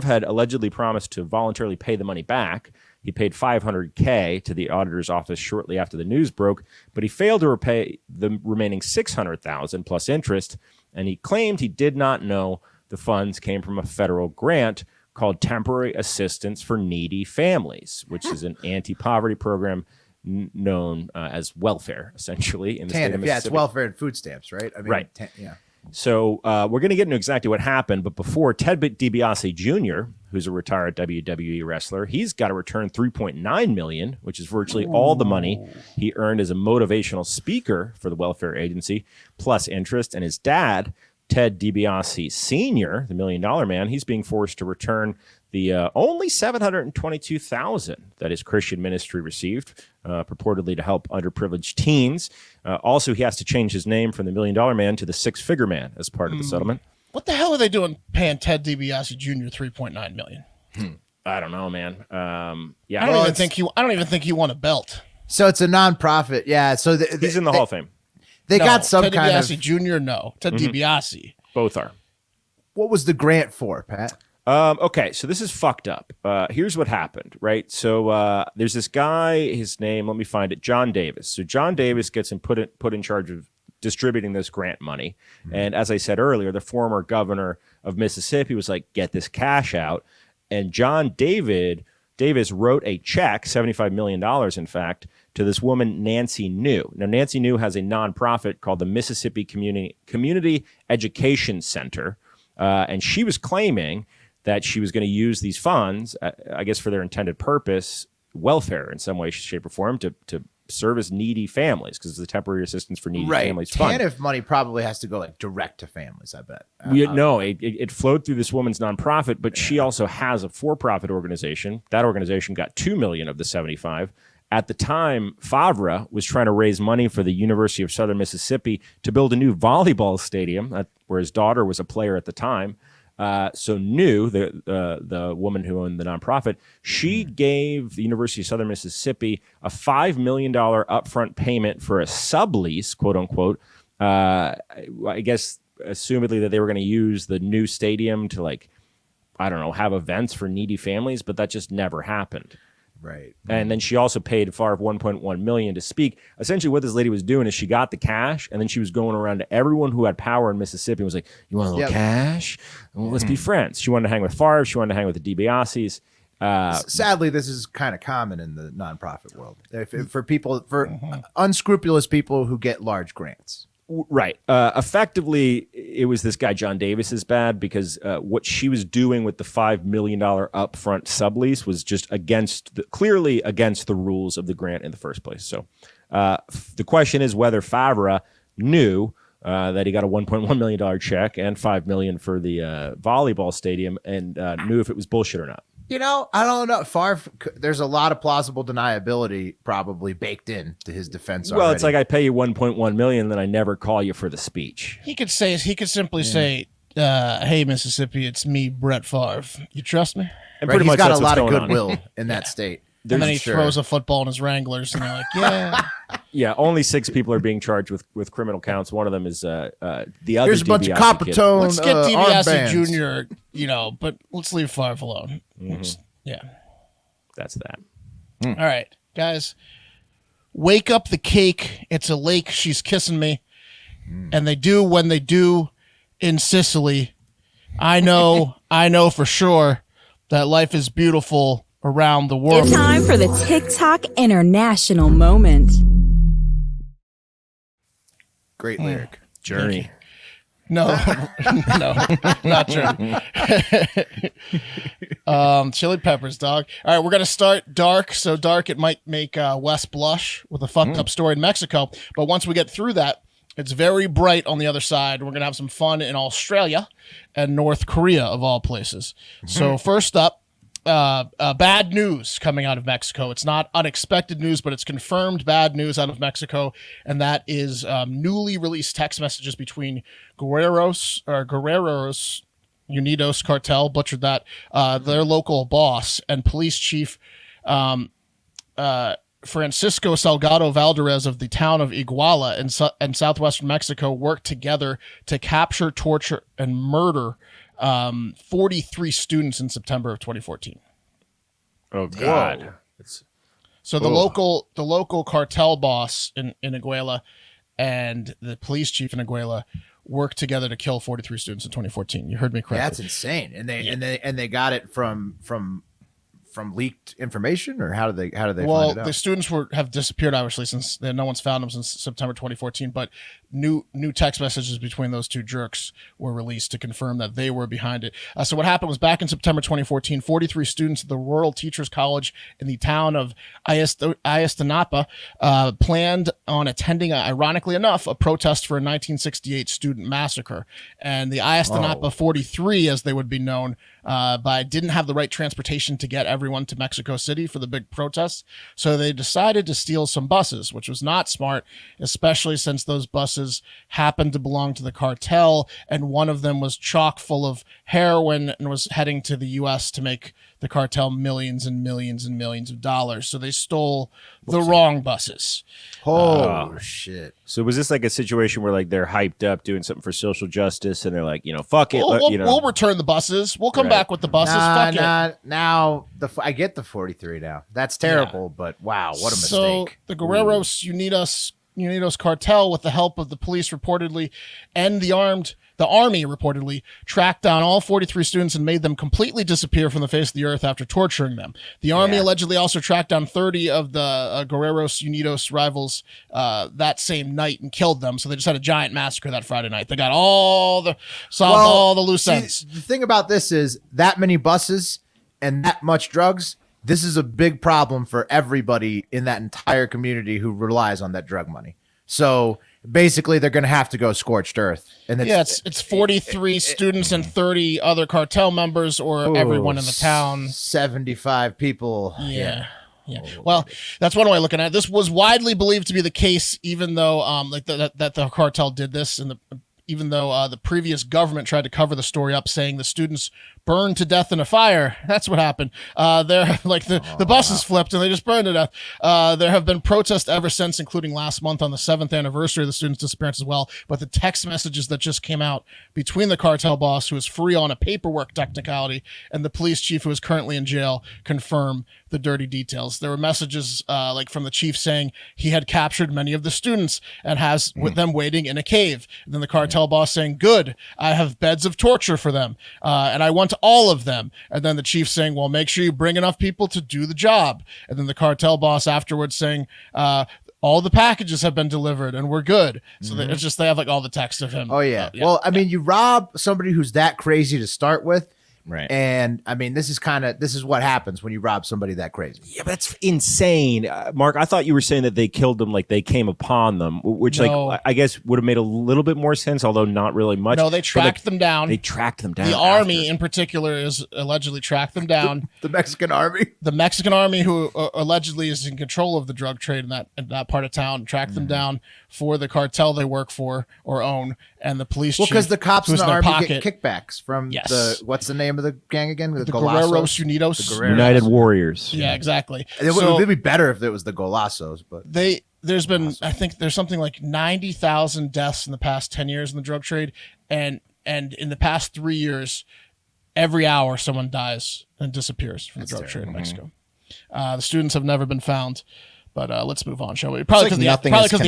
had allegedly promised to voluntarily pay the money back. He paid $500K to the auditor's office shortly after the news broke, but he failed to repay the remaining $600,000 plus interest, and he claimed he did not know the funds came from a federal grant called Temporary Assistance for Needy Families, which is an anti-poverty program known as welfare, essentially, in the state of Mississippi. Yeah, it's welfare and food stamps, right? I mean, right. Yeah. So we're going to get into exactly what happened, but before, Ted DiBiase Jr., who's a retired WWE wrestler, he's got to return $3.9 million, which is virtually all the money he earned as a motivational speaker for the welfare agency, plus interest. And his dad, Ted DiBiase Sr., the $1 Million Man, he's being forced to return the only $722,000 that his Christian ministry received, purportedly to help underprivileged teens. Also, he has to change his name from the $1 Million Man to the Six-Figure Man as part of the settlement. What the hell are they doing paying Ted DiBiase Jr. $3.9 million? I don't know, man. Yeah, I don't even think he won a belt. So it's a nonprofit. Yeah. So he's in the Hall of Fame. They No, got some Ted kind DiBiase of. Jr. No, Ted DiBiase. Both are. What was the grant for, Pat? Okay, so this is fucked up. Here's what happened, right? So there's this guy, his name, let me find it, John Davis. So John Davis gets put in charge of distributing this grant money. And as I said earlier, the former governor of Mississippi was like, get this cash out. And John Davis wrote a check, $75 million, in fact, to this woman, Nancy New. Now, Nancy New has a nonprofit called the Mississippi Community Education Center. And she was claiming that she was going to use these funds, I guess, for their intended purpose, welfare in some way, shape, or form, to service needy families, because it's the temporary assistance for needy families fund. TANF money probably has to go like direct to families, I bet. No, it flowed through this woman's nonprofit, but she also has a for-profit organization. That organization got $2 million of the 75. At the time, Favre was trying to raise money for the University of Southern Mississippi to build a new volleyball stadium, where his daughter was a player at the time. So New, the woman who owned the nonprofit, she gave the University of Southern Mississippi a $5 million upfront payment for a sublease, quote unquote. I guess, assumedly, that they were going to use the new stadium to, like, I don't know, have events for needy families, but that just never happened. Right. And then she also paid Favre $1.1 million to speak. Essentially, what this lady was doing is she got the cash, and then she was going around to everyone who had power in Mississippi and was like, "You want a little cash? Well, let's be friends." She wanted to hang with Favre. She wanted to hang with the DiBiases. Sadly, this is kind of common in the nonprofit world. For unscrupulous people who get large grants. Right. Effectively, it was this guy, John Davis, is bad because what she was doing with the $5 million upfront sublease was just clearly against the rules of the grant in the first place. So the question is whether Favre knew that he got a $1.1 million check and $5 million for the volleyball stadium and knew if it was bullshit or not. You know, I don't know. Favre, there's a lot of plausible deniability probably baked in to his defense. Well, already. it's like I pay you $1.1 million, then I never call you for the speech. He could simply say, "Hey, Mississippi, it's me, Brett Favre. You trust me?" And right? pretty He's much got that's a what's lot of going on. goodwill in that state. And then he Sure. throws a football in his Wranglers, and they're like, "Yeah." Yeah, only 6 people are being charged with criminal counts. One of them is the other. Here's a bunch of DiBiase kid. Coppertone Let's get DiBiase armbands. Jr., but let's leave Favre alone. Yeah. That's that. All right, guys. Wake up the cake. It's a lake. She's kissing me. And they do when they do in Sicily. I know for sure that life is beautiful around the world. It's time for the TikTok International Moment. Great lyric. Journey. No, not true. Chili peppers, dog. All right, we're gonna start dark. So dark, it might make Wes blush with a fucked up story in Mexico. But once we get through that, It's very bright on the other side. We're going to have some fun in Australia and North Korea, of all places. So first up, bad news coming out of Mexico. It's not unexpected news, but it's confirmed bad news out of Mexico, and that is newly released text messages between Guerreros Unidos cartel, butchered that, their local boss and police chief Francisco Salgado Valderez of the town of Iguala in southwestern Mexico worked together to capture, torture, and murder 43 students in September of 2014. Oh God! So the local cartel boss in Iguala and the police chief in Iguala worked together to kill 43 students in 2014. You heard me correctly. That's insane. And they got it from leaked information, or how did they find it out? The students have disappeared, obviously, since no one's found them since September 2014. But new text messages between those two jerks were released to confirm that they were behind it. So what happened was, back in September 2014, 43 students at the Rural Teachers College in the town of Ayotzinapa planned on attending, ironically enough, a protest for a 1968 student massacre. And the Ayotzinapa 43, as they would be known, didn't have the right transportation to get everyone to Mexico City for the big protests. So they decided to steal some buses, which was not smart, especially since those buses happened to belong to the cartel, and one of them was chock full of heroin and was heading to the U.S. to make the cartel millions and millions and millions of dollars. So they stole the wrong buses. Oh, shit. So was this like a situation where like they're hyped up doing something for social justice, and they're like, fuck it, we'll return the buses. We'll come back with the buses. Fuck it. Now I get the 43 now. That's terrible, but wow, what a mistake. So the Guerreros Unidos cartel, with the help of the police reportedly and the army reportedly, tracked down all 43 students and made them completely disappear from the face of the earth after torturing them. The army allegedly also tracked down 30 of the Guerreros Unidos rivals that same night and killed them. So they just had a giant massacre that Friday night. They got all the loose ends. The thing about this is that many buses and that much drugs. This is a big problem for everybody in that entire community who relies on that drug money. So basically, they're going to have to go scorched earth. And it's 43 students and 30 other cartel members, or everyone in the town. 75 people. Yeah. Well, that's one way of looking at it. This was widely believed to be the case, even though that the cartel did this, and even though the previous government tried to cover the story up, saying the students burned to death in a fire. That's what happened. The buses flipped and they just burned to death. There have been protests ever since, including last month on the 7th anniversary of the students' disappearance as well. But the text messages that just came out between the cartel boss, who is free on a paperwork technicality, and the police chief, who is currently in jail, confirm the dirty details. There were messages from the chief saying he had captured many of the students and has with them waiting in a cave. And then the cartel boss saying, "Good, I have beds of torture for them, and I want all of them." And then the chief saying, "Well, make sure you bring enough people to do the job." And then the cartel boss afterwards saying, "All the packages have been delivered and we're good." So it's just, they have like all the text of him. Oh yeah. Well, I mean, you rob somebody who's that crazy to start with. Right. And I mean, this is what happens when you rob somebody that crazy. Yeah, but that's insane. Mark, I thought you were saying that they killed them like they came upon them, which No. I guess would have made a little bit more sense, although not really much. No, they tracked them down. They tracked them down. The army in particular is allegedly tracked them down. The Mexican army? The Mexican army, who allegedly is in control of the drug trade in that part of town, tracked them down for the cartel they work for or own, and the police chief, because the cops in who's the their army pocket. get kickbacks from what's the name of the gang again? The Guerreros Unidos. The Guerreros. United Warriors. Yeah, exactly. It would be better if it was the Golazos, but there's been, I think there's something like 90,000 deaths in the past 10 years in the drug trade, and in the past 3 years, every hour someone dies and disappears from the drug trade in Mexico. The students have never been found, but let's move on, shall we? Probably because the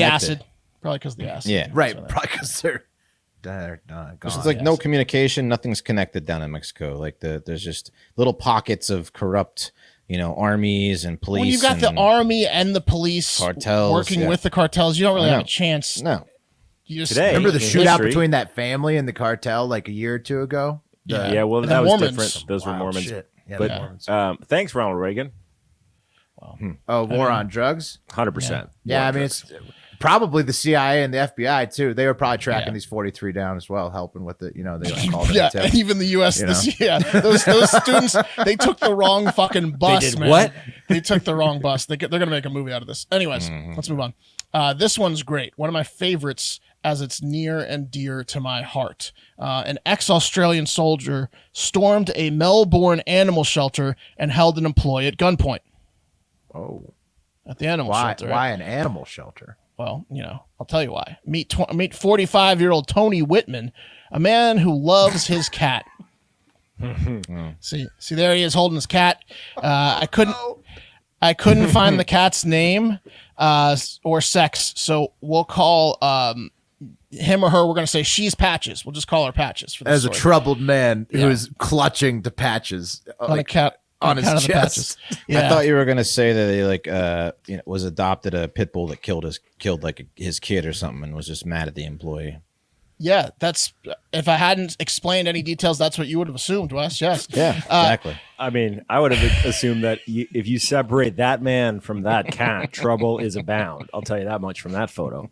acid. Probably because the acid. Yeah, right. Probably because they're gone. It's like no communication, nothing's connected down in Mexico. Like there's just little pockets of corrupt, armies and police. When you've got the army and the police cartels working with the cartels, you don't really have a chance. No. You just Today, remember the shootout history between that family and the cartel like a year or two ago? Yeah, well, And that the was Mormons. different. Those were Mormons. Shit. Yeah, But the Mormons. thanks, Ronald Reagan. War on drugs? 100%. Yeah, I mean, it's probably the CIA and the FBI too. They were probably tracking these 43 down as well, helping with it. You know, they like called it. Yeah, a tip. and even the U.S. You know? Those students, they took the wrong fucking bus. They did man. what? They took the wrong bus. They're gonna make a movie out of this. Anyways, let's move on. This one's great. One of my favorites, as it's near and dear to my heart. An ex-Australian soldier stormed a Melbourne animal shelter and held an employee at gunpoint. Oh, At the animal why? shelter. Why Right? an animal shelter? Well, I'll tell you why. Meet 45-year-old Tony Whitman, a man who loves his cat. See, there he is holding his cat. I couldn't find the cat's name or sex, so we'll call him or her. We're gonna say she's Patches. We'll just call her Patches for this As a story. troubled man who is clutching to Patches on a cat on his account of the chest. Patches. Yeah. I thought you were gonna say that he was adopted a pit bull that killed his kid or something and was just mad at the employee. Yeah, that's if I hadn't explained any details, that's what you would have assumed, Wes. Yes. Yeah, exactly. I mean, I would have assumed that if you separate that man from that cat, trouble is abound. I'll tell you that much from that photo.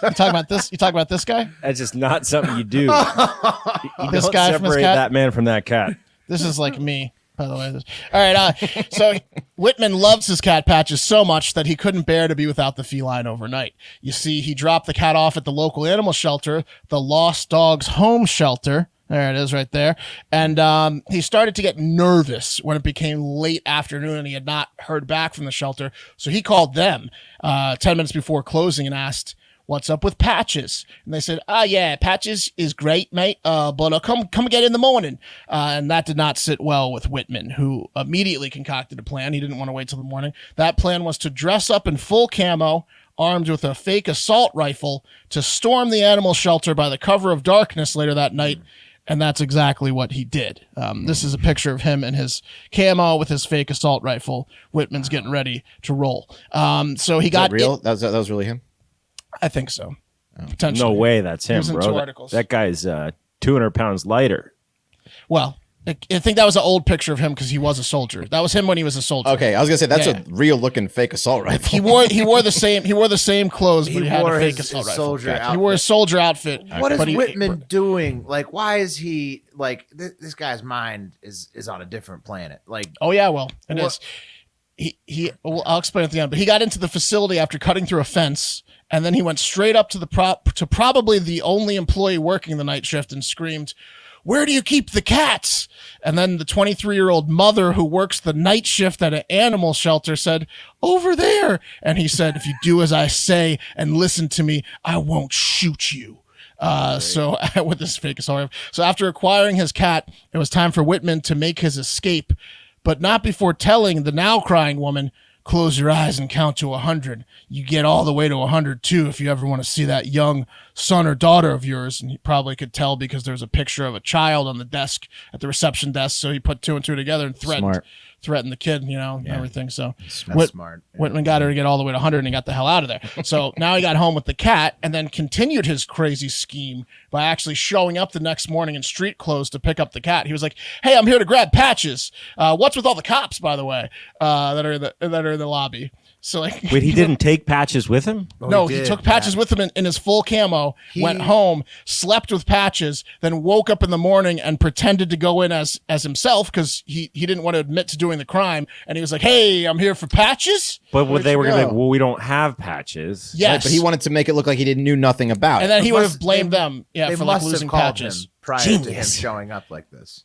You talk about this. You talk about this guy. That's just not something you do. You This don't guy from his separate cat? that man from that cat. This is like me, by the way. All right. So Whitman loves his cat Patches so much that he couldn't bear to be without the feline overnight. You see, he dropped the cat off at the local animal shelter, the Lost Dogs Home Shelter. There it is right there. And he started to get nervous when it became late afternoon and he had not heard back from the shelter. So he called them 10 minutes before closing and asked, "What's up with Patches?" And they said, yeah, Patches is great, mate, but come again in the morning." And that did not sit well with Whitman, who immediately concocted a plan. He didn't want to wait till the morning. That plan was to dress up in full camo, armed with a fake assault rifle, to storm the animal shelter by the cover of darkness later that night. And that's exactly what he did. This is a picture of him in his camo with his fake assault rifle. Whitman's getting ready to roll. So he got real. That was really him. I think so. Potentially. No way that's him, was in bro. two That- articles. That guy's 200 pounds lighter. Well, I think that was an old picture of him because he was a soldier. That was him when he was a soldier. Okay, I was gonna say that's Yeah. a real looking fake assault rifle. He wore the same clothes, but he had a fake assault rifle. soldier He outfit. wore a soldier outfit. What is but he- Whitman doing? Like, why is he like this guy's mind is on a different planet? Like, Oh yeah, well, it What- is. Well, I'll explain at the end. But he got into the facility after cutting through a fence, and then he went straight up to probably the only employee working the night shift and screamed, "Where do you keep the cats?" And then the 23-year-old mother who works the night shift at an animal shelter said, "Over there." And he said, "If you do as I say and listen to me, I won't shoot you." So with this fake assault rifle. So after acquiring his cat, it was time for Whitman to make his escape, but not before telling the now crying woman, "Close your eyes and count to 100. You get all the way to 100 too if you ever want to see that young son or daughter of yours." And he probably could tell because there's a picture of a child on the desk at the reception desk. So he put two and two together and threatened the kid, and everything. So that's smart. Whitman got her to get all the way to 100 and he got the hell out of there. So now he got home with the cat and then continued his crazy scheme by actually showing up the next morning in street clothes to pick up the cat. He was like, "Hey, I'm here to grab Patches. What's with all the cops, by the way, that are in the lobby?" So like, Wait, he didn't take Patches with him? no, he he did, took Patches with him in his full camo, went home, slept with Patches, then woke up in the morning and pretended to go in as himself because he didn't want to admit to doing the crime. And he was like, "Hey, I'm here for Patches." But what they were going to be go? like, well, we don't have Patches. Yes. Right, but he wanted to make it look like he didn't knew nothing about And it. then he would Must- have blamed they- them they for like must losing have called Patches. him prior to him Genius. showing up like this.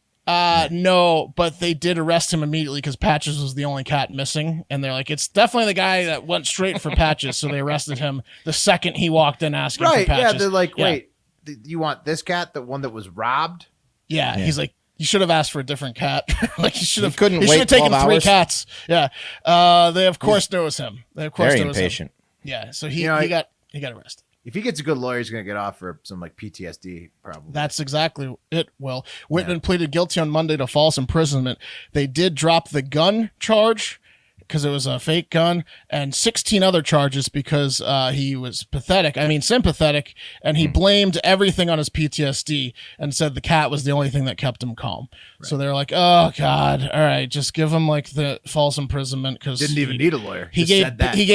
No, but they did arrest him immediately because Patches was the only cat missing. And they're like, it's definitely the guy that went straight for Patches. So they arrested him the second he walked in asking Right? for Patches. Yeah. They're like, Yeah. wait, you want this cat, the one that was robbed? Yeah, he's like, you should have asked for a different cat. Like you should have. couldn't He wait should have taken 12 3 hours? cats. Yeah. They of course know it was him. They of course Very know it was him. impatient. Yeah. So he You know, got arrested. If he gets a good lawyer, he's gonna get off for some like PTSD, probably. That's exactly it. Will Whitman pleaded guilty on Monday to false imprisonment. They did drop the gun charge because it was a fake gun, and 16 other charges because he was sympathetic, and he blamed everything on his PTSD and said the cat was the only thing that kept him calm. Right. So they're like, oh God, all right, just give him like the false imprisonment because didn't even need a lawyer. He gave Becky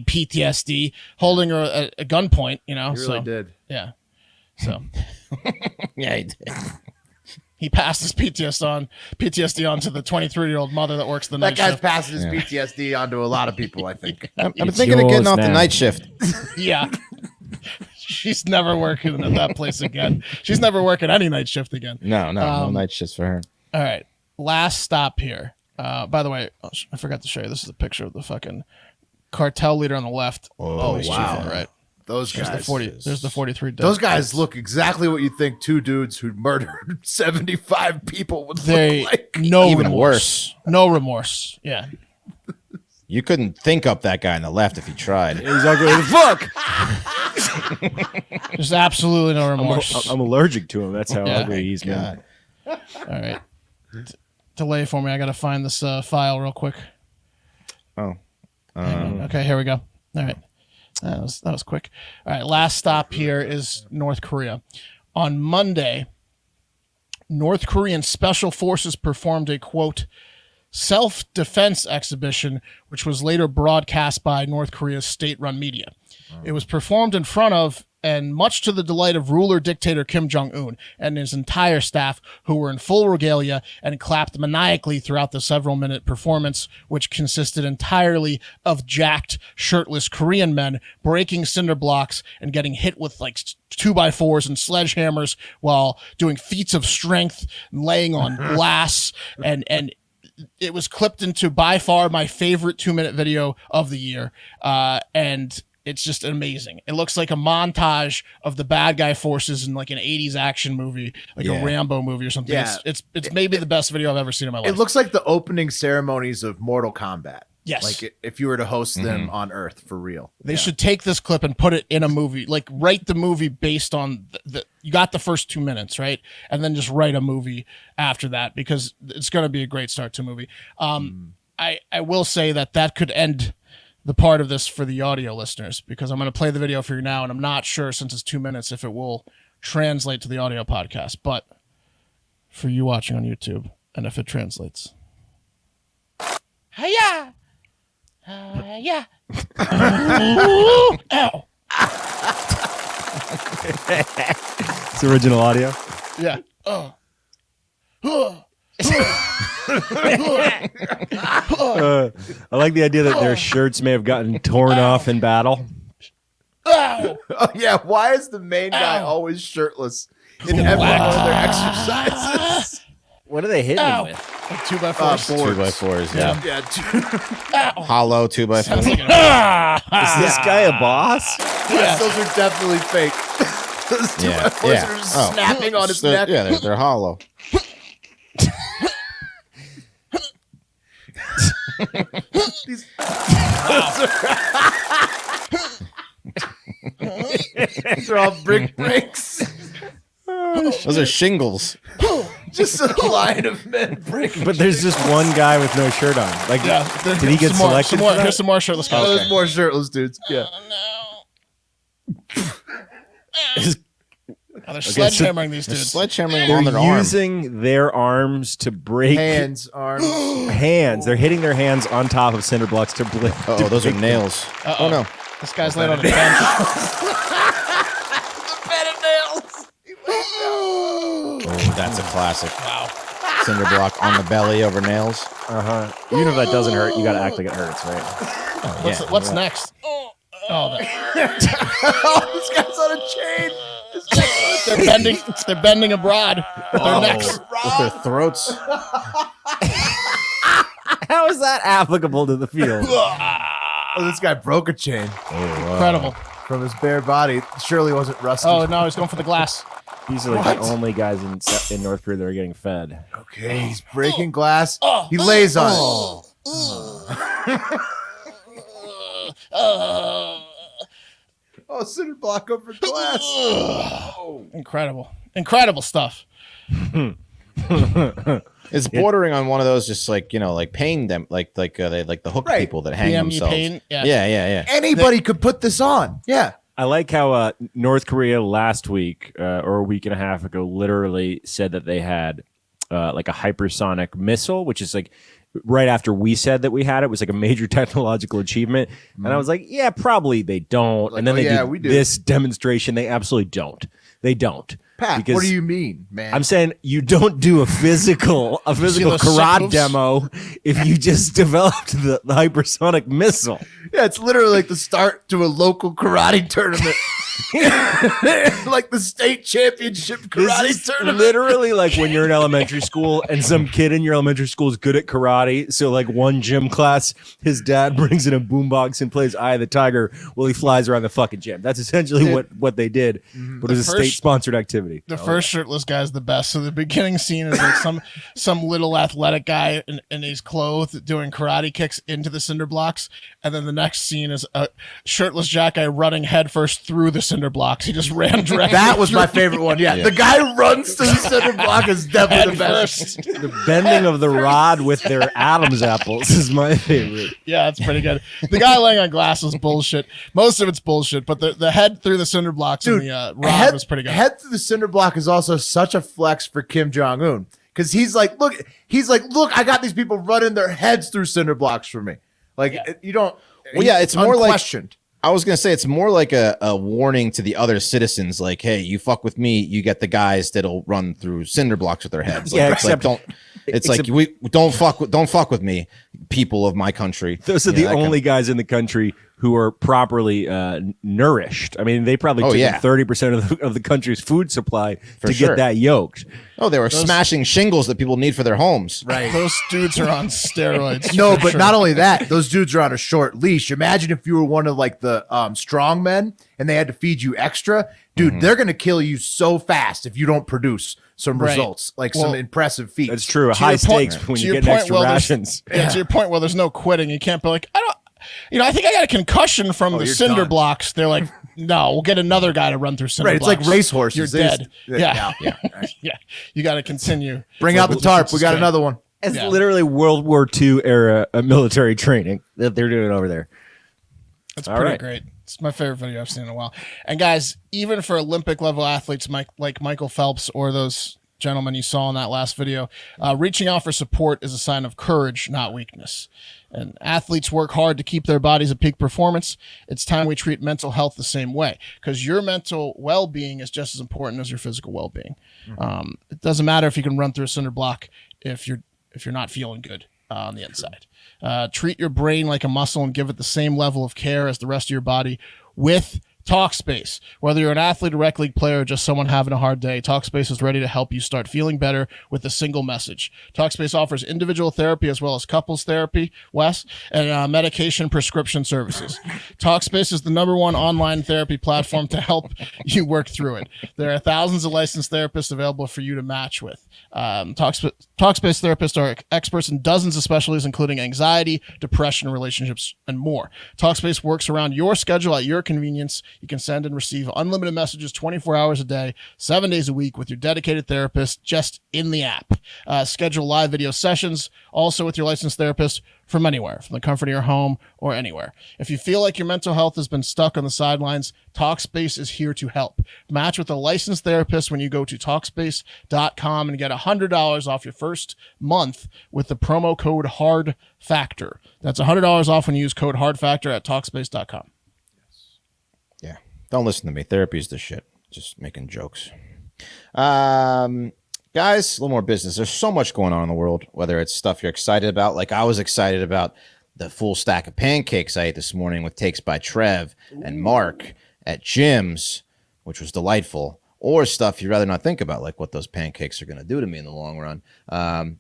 PTSD holding her a gunpoint. You know, he really did. Yeah. So Yeah, he did. He passed his PTSD on to the 23-year-old mother that works the night shift. That guy's passing his PTSD on to a lot of people, I think. I've been thinking of getting off the night shift. Yeah. She's never working at that place again. She's never working any night shift again. No night shifts for her. All right. Last stop here. By the way, I forgot to show you. This is a picture of the fucking cartel leader on the left. Oh, wow. Right. Those guys. There's the 43 dead. Those guys look exactly what you think two dudes who murdered 75 people would look like. No Even remorse. worse. No remorse. Yeah. You couldn't think up that guy on the left if you tried. He's ugly as fuck. There's absolutely no remorse. I'm allergic to him. That's how ugly he's been. All right. Delay for me. I got to find this file real quick. Oh. Okay, here we go. All right. That was quick. All right, last stop here is North Korea. On Monday, North Korean special forces performed a, quote, self-defense exhibition, which was later broadcast by North Korea's state-run media. It was performed in front of, and much to the delight of ruler-dictator Kim Jong-un and his entire staff, who were in full regalia and clapped maniacally throughout the several-minute performance, which consisted entirely of jacked, shirtless Korean men breaking cinder blocks and getting hit with like 2x4s and sledgehammers while doing feats of strength, laying on glass, and it was clipped into by far my favorite 2-minute video of the year, and it's just amazing. It looks like a montage of the bad guy forces in like an 80s action movie, like a Rambo movie or something. Yeah. It's maybe the best video I've ever seen in my life. It looks like the opening ceremonies of Mortal Kombat. Yes. Like if you were to host them on Earth for real. They should take this clip and put it in a movie, like write the movie based on you got the first 2 minutes, right? And then just write a movie after that, because it's going to be a great start to a movie. I will say that could end the part of this for the audio listeners, because I'm going to play the video for you now, and I'm not sure, since it's 2 minutes, if it will translate to the audio podcast, but for you watching on YouTube, and if it translates. Hiya! Yeah. Ow. It's original audio. Yeah. I like the idea that their shirts may have gotten torn off in battle. Ow. Oh yeah, why is the main guy always shirtless in every one of their exercises? What are they hitting him with? Like 2x4s. 2x4s, yeah. Yeah, Hollow 2x4s. Is this guy a boss? yes, those are definitely fake. Those 2x4s are just snapping on his neck. Yeah, they're hollow. These are all brick breaks. Those are shingles. Just a line of men breaking. But there's just one guy with no shirt on. Like, did he get selected? Here's some more shirtless guys. There's more shirtless dudes. Yeah. They're sledgehammering these dudes. Sledgehammering on their They're arm. using their arms to break Hands, arms. hands. They're hitting their hands on top of cinder blocks to break. Oh, those are nails. Oh no. This guy's laying on a bench. Oh, that's a classic. Wow. Cinder block on the belly over nails. Even if that doesn't hurt, you got to act like it hurts, right? What's next? Oh, This guy's on a chain. they're bending abroad with their necks. With their throats. How is that applicable to the field? Oh, this guy broke a chain Incredible. from his bare body. Surely wasn't rusty. Oh no, he's going for the glass. These are like the only guys in North Korea that are getting fed. Okay, he's breaking glass. He lays on it. Oh, cinder block over glass. Incredible stuff. It's bordering on one of those, just like like paying them, like the hook Right. people that hang PME themselves. pain, yeah. Yeah. Anybody could put this on. Yeah. I like how North Korea last week or a week and a half ago literally said that they had like a hypersonic missile, which is like right after we said that we had it was like a major technological achievement. And I was like, yeah, probably they don't. Like, and then oh, they yeah, do we do. this demonstration. They absolutely don't. They don't. Pat, Because what do you mean, man? I'm saying you don't do a physical those karate moves? demo if you just developed the hypersonic missile. yeah, it's literally like the start to a local karate tournament. Like the state championship karate This is tournament. literally like when you're in elementary school and some kid in your elementary school is good at karate. So like one gym class, his dad brings in a boombox and plays Eye of the Tiger while he flies around the fucking gym. That's essentially what they did. But it was a first- state-sponsored activity. The first shirtless guy is the best. So the beginning scene is like some little athletic guy in his clothes doing karate kicks into the cinder blocks, and then the next scene is a shirtless Jack guy running headfirst through the cinder blocks. He just ran directly. That was my favorite one. Yeah. The guy who runs to the center block is definitely the best. first. The bending of the rod with their Adam's apples is my favorite. Yeah, that's pretty good. The guy laying on glass was bullshit. Most of it's bullshit, but the head through the cinder blocks and the rod was pretty good. Head through the cinder block is also such a flex for Kim Jong-un because he's like, look, I got these people running their heads through cinder blocks for me. Like you don't. Well, yeah, it's more like unquestioned. I was gonna say it's more like a warning to the other citizens, like, hey, you fuck with me, you get the guys that'll run through cinder blocks with their heads. Like, Yeah, it's like, don't. It's like we don't fuck with me, people of my country. Those are Yeah, the that kind only guys in the country who are properly nourished. I mean, they probably took yeah. 30% of the country's food supply to sure. get that yoked. Oh, they were smashing shingles that people need for their homes. Right. Those dudes are on steroids. No, for but sure. not only that, those dudes are on a short leash. Imagine if you were one of like the strong men and they had to feed you extra. Dude, they're going to kill you so fast if you don't produce some Right. results, like some Well, impressive feats. That's true. To High your point- stakes when to you your get point, extra well, there's- rations. Yeah, to your point, well, there's no quitting. You can't be like, I think I got a concussion from the you're cinder done. blocks. They're like, no, we'll get another guy to run through cinder Right, it's blocks. like racehorses. You're They just- dead. yeah. Yeah. Yeah. You got to continue. Bring out the tarp. We got another one. It's Yeah. literally World War II era military training that they're doing over there. It's All pretty right. great. It's my favorite video I've seen in a while. And guys, even for Olympic level athletes like Michael Phelps or those gentlemen you saw in that last video, reaching out for support is a sign of courage, not weakness. And athletes work hard to keep their bodies at peak performance. It's time we treat mental health the same way, because your mental well-being is just as important as your physical well-being. It doesn't matter if you can run through a cinder block if you're not feeling good on the inside. Treat your brain like a muscle and give it the same level of care as the rest of your body with Talkspace. Whether you're an athlete, a rec league player, or just someone having a hard day, Talkspace is ready to help you start feeling better with a single message. Talkspace offers individual therapy as well as couples therapy, Wes, and medication prescription services. Talkspace is the #1 online therapy platform to help you work through it. There are thousands of licensed therapists available for you to match with. Talkspace therapists are experts in dozens of specialties, including anxiety, depression, relationships, and more. Talkspace works around your schedule at your convenience. You can send and receive unlimited messages 24 hours a day, 7 days a week with your dedicated therapist just in the app. Schedule live video sessions also with your licensed therapist from anywhere, from the comfort of your home or anywhere. If you feel like your mental health has been stuck on the sidelines, Talkspace is here to help. Match with a licensed therapist when you go to Talkspace.com and get $100 off your first month with the promo code HARDFACTOR. That's $100 off when you use code HARDFACTOR at Talkspace.com. Yeah. Don't listen to me. Therapy's the shit. Just making jokes. Guys, a little more business. There's so much going on in the world, whether it's stuff you're excited about. Like I was excited about the full stack of pancakes I ate this morning with takes by Trev and Mark at Jim's, which was delightful. Or stuff you'd rather not think about, like what those pancakes are going to do to me in the long run.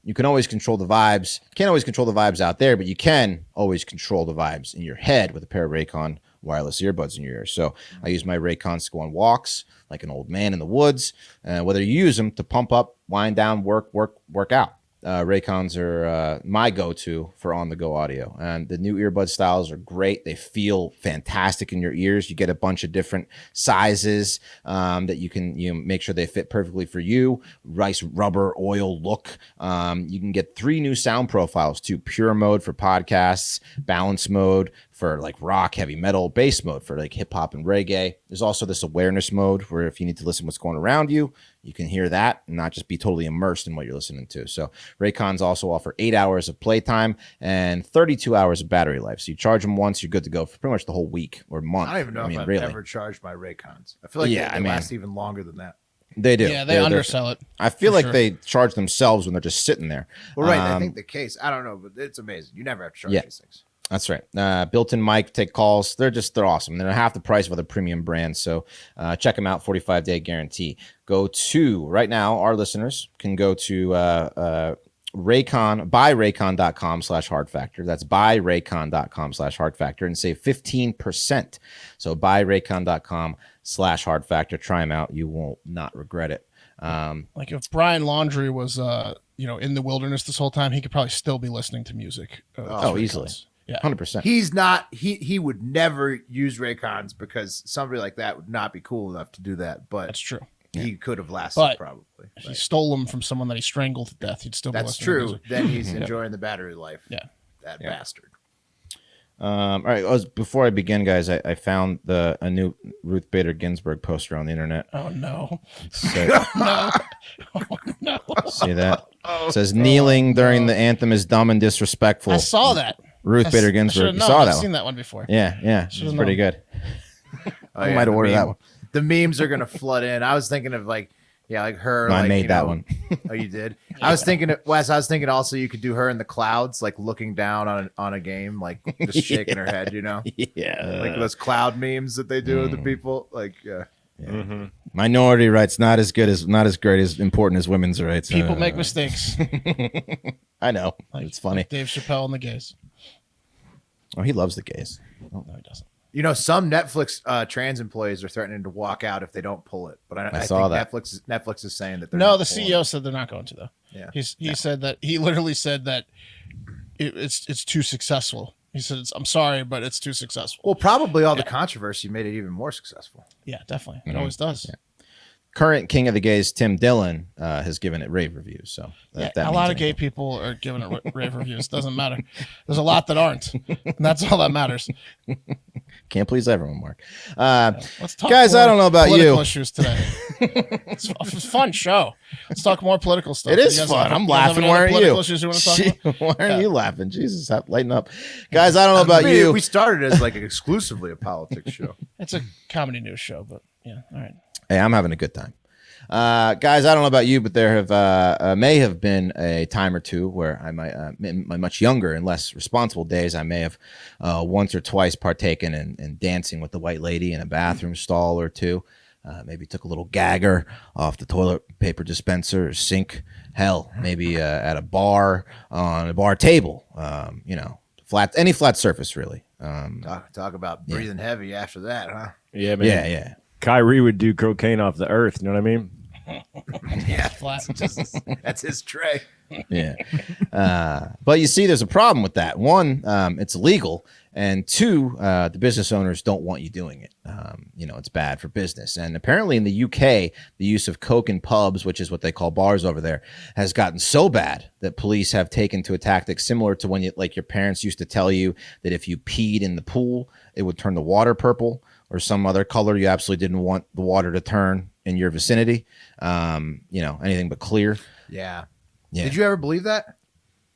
You can always control the vibes. Can't always control the vibes out there, but you can always control the vibes in your head with a pair of Raycon wireless earbuds in your ear. So I use my Raycons to go on walks like an old man in the woods, whether you use them to pump up, wind down, work out. Raycons are my go-to for on-the-go audio, and the new earbud styles are great. They feel fantastic in your ears. You get a bunch of different sizes that you can make sure they fit perfectly for you. Nice rubber oil look. You can get 3 new sound profiles too: pure mode for podcasts, balance mode for like rock, heavy metal, bass mode for like hip hop and reggae. There's also this awareness mode where if you need to listen to what's going around you, you can hear that and not just be totally immersed in what you're listening to. So Raycons also offer 8 hours of playtime and 32 hours of battery life. So you charge them once, you're good to go for pretty much the whole week or month. I don't even know if I've really. ever charged my Raycons. I feel like they last even longer than that. They do. Yeah, they undersell it. I feel like sure. they charge themselves when they're just sitting there. Well, right. I think the case, I don't know, but it's amazing. You never have to charge these things. That's right. Built-in mic, take calls. They're awesome. They're half the price of other premium brands. So check them out. 45-day guarantee. Go to right now. Our listeners can go to buyraycon.com/hard factor. That's buyraycon.com/hard factor and save 15%. So buyraycon.com/hard factor. Try them out. You will not regret it. Like if Brian Laundrie was, in the wilderness this whole time, he could probably still be listening to music. Easily. Yeah, 100%. He's not. He would never use Raycons because somebody like that would not be cool enough to do that. But that's true. He could have lasted probably. If he stole them from someone that he strangled to death, he'd still be That's listening to true. music. Then he's enjoying the battery life. Yeah. That bastard. All right. Before I begin, guys, I found a new Ruth Bader Ginsberg poster on the internet. Oh no! So, No! Oh no! see that? It says kneeling during the anthem is dumb and disrespectful. I saw that. Ruth Bader Ginsburg. You saw that I've one? seen that one before. Yeah. It's pretty good. I might have ordered that one. The memes are gonna flood in. I was thinking of like her. No, like, I made that one. Oh, you did? I was thinking, Wes. I was thinking also you could do her in the clouds, like looking down on a game, like just shaking her head. Yeah. Like those cloud memes that they do with the people. Like, Mm-hmm. Minority rights not as great as important as women's rights. People make mistakes. I know. Like, It's funny. Like Dave Chappelle and the gays. Oh, he loves the gays. No, he doesn't. Some Netflix trans employees are threatening to walk out if they don't pull it. But I saw think that. Netflix is saying that they're No, not the pulling CEO it. said they're not going to though. Yeah. He said that he literally said that it's too successful. He said I'm sorry, but it's too successful. Well, probably all the controversy made it even more successful. Yeah, definitely. It always does. Yeah. Current king of the gays, Tim Dillon, has given it rave reviews. So Yeah, that a lot of means gay people are giving it rave reviews. Doesn't matter. There's a lot that aren't. And that's all that matters. can't please everyone, Mark. Let's talk Guys, more I don't know about political you. issues today. It's a fun show. Let's talk more political stuff. It is You guys fun. have- I'm you guys have laughing. any Why other aren't political you? issues you want to talk about? Why aren't you laughing? Jesus, lighten up. Guys, I don't know about you. We started as like exclusively a politics show. It's a comedy news show, but yeah, all right. Hey, I'm having a good time. Guys, I don't know about you, but there have may have been a time or two where I might, in my much younger and less responsible days, I may have once or twice partaken in dancing with the white lady in a bathroom stall or two. Maybe took a little gagger off the toilet paper dispenser or sink. Hell, maybe at a bar on a bar table. Any flat surface really. Talk about breathing heavy after that, huh? Yeah, man. Yeah. Kyrie would do cocaine off the earth. You know what I mean? Yeah, Flat. that's his tray. Yeah. But you see, there's a problem with that. One, it's illegal. And two, the business owners don't want you doing it. It's bad for business. And apparently in the UK, the use of coke in pubs, which is what they call bars over there, has gotten so bad that police have taken to a tactic similar to when your parents used to tell you that if you peed in the pool, it would turn the water purple or some other color you absolutely didn't want the water to turn in your vicinity. Anything but clear. Yeah. Yeah. Did you ever believe that?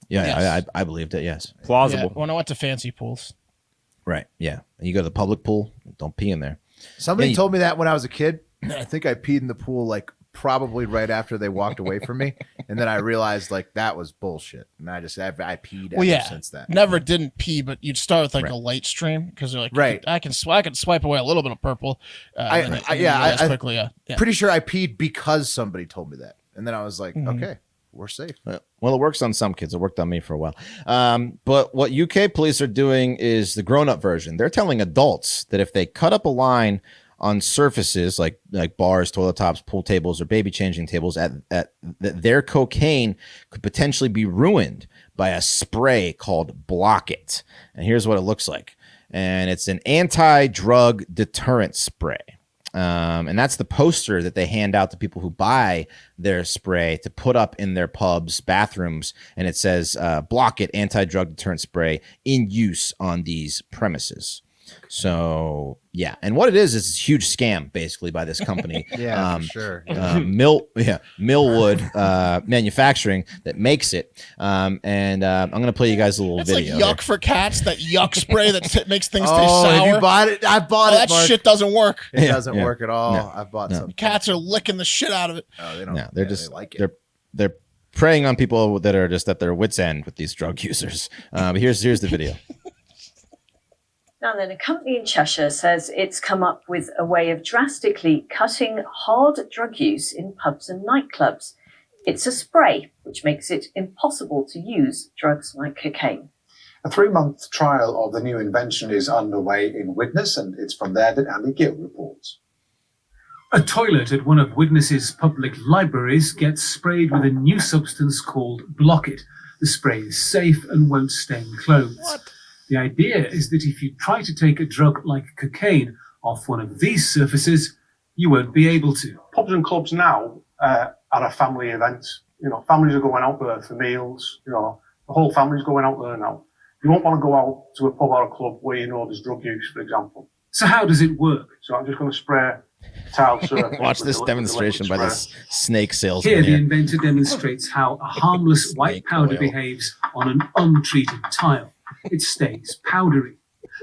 Yeah, Yes. I believed it, yes. Plausible. Yeah, when I went to fancy pools. Right, yeah. And you go to the public pool, don't pee in there. Somebody Yeah, told me that when I was a kid. I think I peed in the pool like probably right after they walked away from me, and then I realized like that was bullshit, and I peed ever since that. Never didn't pee, but you'd start with like Right. a light stream because you're like, Right. I can swipe away a little bit of purple. Quickly, yeah. Pretty sure I peed because somebody told me that, and then I was like, Mm-hmm. okay, we're safe. Well, it works on some kids. It worked on me for a while. But what UK police are doing is the grown-up version. They're telling adults that if they cut up a line on surfaces like bars, toilet tops, pool tables, or baby changing tables that their cocaine could potentially be ruined by a spray called Block It. And here's what it looks like. And it's an anti-drug deterrent spray. And that's the poster that they hand out to people who buy their spray to put up in their pubs, bathrooms. And it says, Block It, anti-drug deterrent spray in use on these premises. So, yeah. And what it is a huge scam, basically, by this company. Yeah, for sure. Millwood Manufacturing that makes it. And I'm going to play you guys a little It's video. like yuck for cats, that yuck spray that makes things taste Oh, sour. have you bought it? I bought it, That Mark. shit doesn't work. It Yeah, doesn't yeah. work at all. No. I've bought No. some. Cats are licking the shit out of it. No, they don't. No, they're yeah, just they like it. they're preying on people that are just at their wits' end with these drug users. But here's the video. Now then, a company in Cheshire says it's come up with a way of drastically cutting hard drug use in pubs and nightclubs. It's a spray, which makes it impossible to use drugs like cocaine. A 3-month trial of the new invention is underway in Widnes, and it's from there that Andy Gill reports. A toilet at one of Widnes's public libraries gets sprayed with a new substance called Block It. The spray is safe and won't stain clothes. What? The idea is that if you try to take a drug like cocaine off one of these surfaces, you won't be able to. Pubs and clubs now are a family event. You know, families are going out there for meals. You know, the whole family's going out there now. You won't want to go out to a pub or a club where you know there's drug use, for example. So how does it work? So I'm just going to spray tile surface. Watch with this the demonstration by liquid this snake Here, salesman the here. inventor demonstrates how a harmless white Snake powder oil. behaves on an untreated tile. It stays powdery.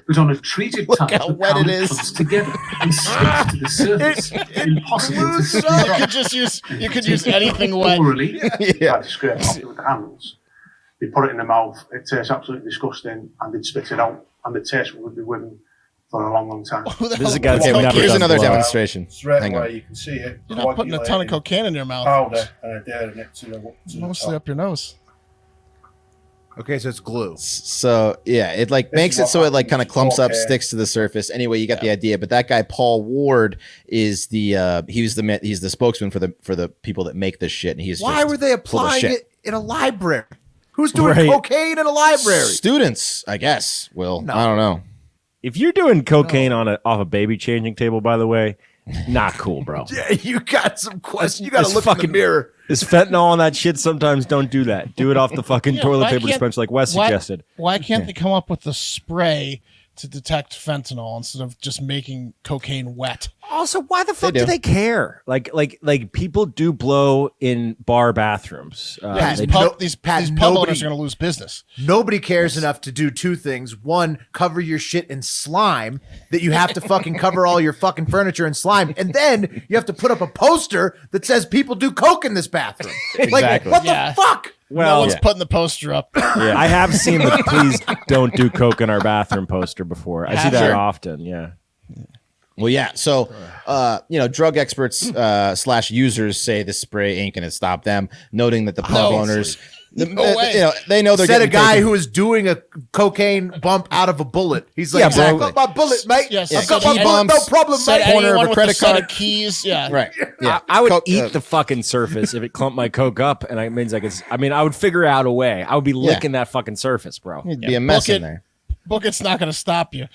But on a treated Look tile, how the wet it powder is. comes together and sticks to the surface. Impossible to scrape. You could use anything wet. Orally, Yeah. Try to scrape it off with the handles. They put it in the mouth. It tastes absolutely disgusting, and they'd spit it out, and the taste would be with them for a long, long time. Who the This is hell a guy puts that's Okay, never cocaine- here's done another blow. demonstration. Straight Hang away on. you can see it. You're not putting a ton of coagulating cocaine in your mouth. powder and a dare next to the Mostly top. up your nose. Okay, so it's glue. So yeah, it like This makes is it what so it like happens kind of clumps up, okay. sticks to the surface. Anyway, you got the idea. But that guy Paul Ward is the he's the spokesman for the people that make this shit. And he's Why just were they full of applying shit. it in a library? Who's doing Right. cocaine in a library? Students, I guess. Will No. I don't know. If you're doing cocaine off a baby changing table, by the way, not cool, bro. Yeah, you got some questions. You got to It's look in fucking- the mirror. This fentanyl and that shit, sometimes don't do that. Do it off the fucking Yeah, toilet why paper can't- dispenser like Wes why- suggested. Why can't they come up with the spray to detect fentanyl instead of just making cocaine wet? Also, why the fuck do. do they care? Like people do blow in bar bathrooms. Pat, They- These Pat, pub nobody- owners are going to lose business. Nobody cares enough to do two things. One, cover your shit in slime that you have to fucking cover all your fucking furniture in slime. And then you have to put up a poster that says people do coke in this bathroom. Like, Exactly. what Yeah. the fuck? No well, one's putting the poster up. yeah, I have seen the "Please don't do coke in our bathroom" poster before. I see that Sure. often. Yeah. Well, yeah. So, drug experts / users say this spray ain't gonna stop them, noting that the pub No. owners, No way. they know they're Said a getting guy taken- who was doing a cocaine bump out of a bullet. He's like, Yeah, I've bro. got my bullet, mate. Yes, I've got key my bullet. No bumps, problem, Said mate. corner of anyone a with credit a set card. of keys. Yeah. right. Yeah, I would Coke- eat the fucking surface if it clumped my coke up, and it means I would figure out a way. I would be licking that fucking surface, bro. It'd be a mess in Book it. there. Book it's not going to stop you.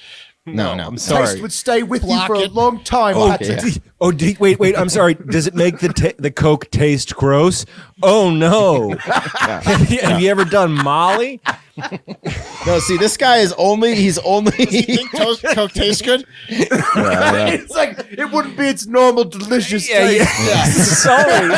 No. I'm Taste sorry. would stay with Block you for it. a long time. Oh, Patrick. wait. I'm sorry. Does it make the Coke taste gross? Oh no. Have you ever done Molly? No, see, this guy is only. He's only. You think Coke tastes good? It's like it wouldn't be its normal delicious taste. Sorry.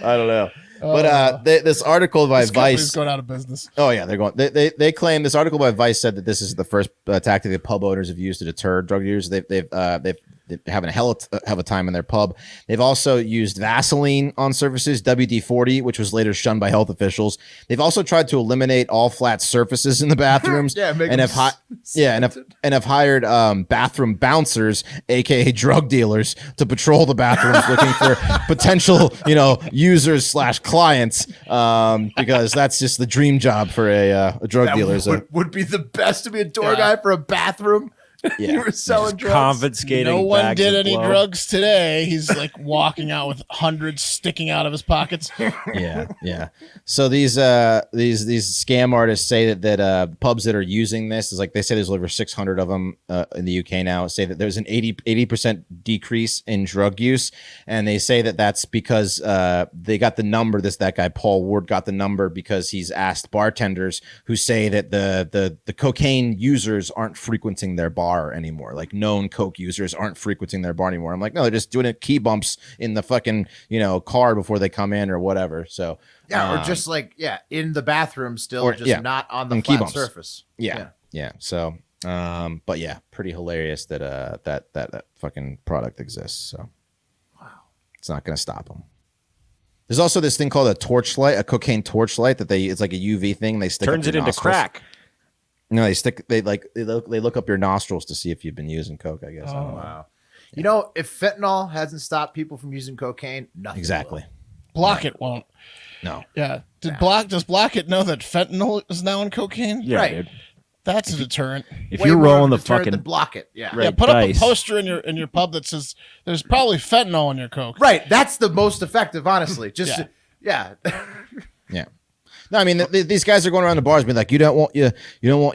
I don't know. But this article by This company's Vice. going out of business. Oh yeah, they're going. They claim this article by Vice said that this is the first tactic that pub owners have used to deter drug users. They've they're having a hell of a time in their pub. They've also used Vaseline on surfaces, WD-40, which was later shunned by health officials. They've also tried to eliminate all flat surfaces in the bathrooms. Yeah, make and them have hired bathroom bouncers, aka drug dealers, to patrol the bathrooms looking for potential, users / clients, because that's just the dream job for a drug dealer. Would be the best to be a door guy for a bathroom. Yeah. You were selling drugs. Confiscating. No one bags did of any blow. drugs today. He's like walking out with hundreds sticking out of his pockets. Yeah. So these scam artists say that pubs that are using this is like, they say there's over 600 of them in the UK now, say that there's an 80% decrease in drug use, and they say that that's because they got the number. That guy Paul Ward got the number because he's asked bartenders who say that the cocaine users aren't frequenting their bar anymore. Like known coke users aren't frequenting their bar anymore. I'm like, no, they're just doing key bumps in the fucking car before they come in or whatever. So or just in the bathroom still, not on the key flat bumps. surface. Yeah. So but yeah, pretty hilarious that that fucking product exists. So wow, it's not gonna stop them. There's also this thing called a torchlight, a cocaine torchlight it's like a UV thing. They stick Turns up it your into nostrils. crack. No, they look up your nostrils to see if you've been using coke, I guess. I don't know. Wow. If fentanyl hasn't stopped people from using cocaine, nothing Exactly. will. Blockit won't. No. Yeah. Does Blockit know that fentanyl is now in cocaine? Yeah, Right. dude. That's a deterrent. If Way you're more rolling of a the deterrent fucking than block it. Yeah. Right. Yeah, put up a dice. poster in your pub that says there's probably fentanyl in your coke. Right. That's the most effective, honestly. Just Yeah. Yeah. No, I mean these guys are going around the bars being like, you don't want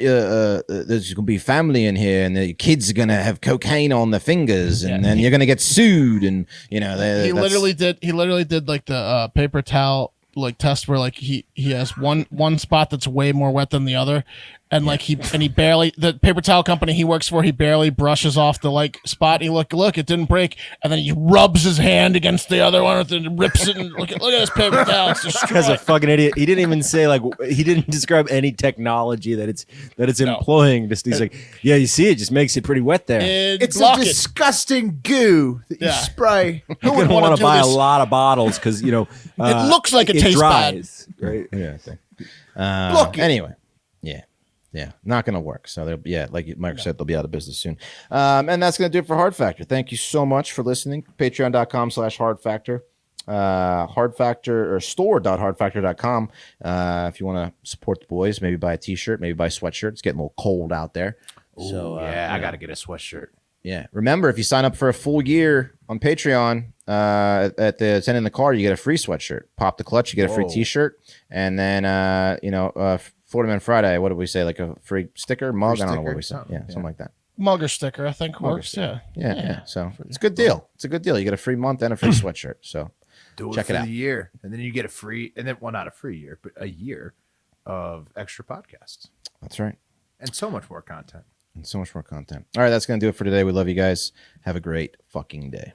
there's gonna be family in here, and the kids are gonna have cocaine on their fingers, and then you're gonna get sued, and He literally did like the paper towel test where he has one spot that's way more wet than the other, and he barely, the paper towel company he works for, he barely brushes off the spot. He look it didn't break, and then he rubs his hand against the other one and rips it, and look at this paper towel, it's destroyed. As a fucking idiot, he didn't even say he didn't describe any technology that it's employing. Just he's like, yeah, you see, it just makes it pretty wet there. It's a disgusting goo that you spray. You're gonna want to buy a lot of bottles because it looks like it tastes dries, bad, right? Yeah. Anyway, yeah, not gonna work. So like Mike said, they'll be out of business soon. And that's gonna do it for Hard Factor. Thank you so much for listening. Patreon.com/Hard Factor. Hard Factor or store.hardfactor.com. If you want to support the boys, maybe buy a t-shirt, maybe buy a sweatshirt. It's getting a little cold out there. So I got to get a sweatshirt. Yeah. Remember, if you sign up for a full year on Patreon, at the 10 in the car, you get a free sweatshirt. Pop the clutch, you get a free t-shirt. And then, Florida Man Friday, what did we say? Like a free sticker, mug? I don't know what we said. Yeah, something like that. Mug or sticker, I think works. Yeah. So it's a good deal. It's a good deal. You get a free month and a free sweatshirt. So check it out. The year, and then you get a free, and then not a free year, but a year of extra podcasts. That's right. And so much more content. All right, that's going to do it for today. We love you guys. Have a great fucking day.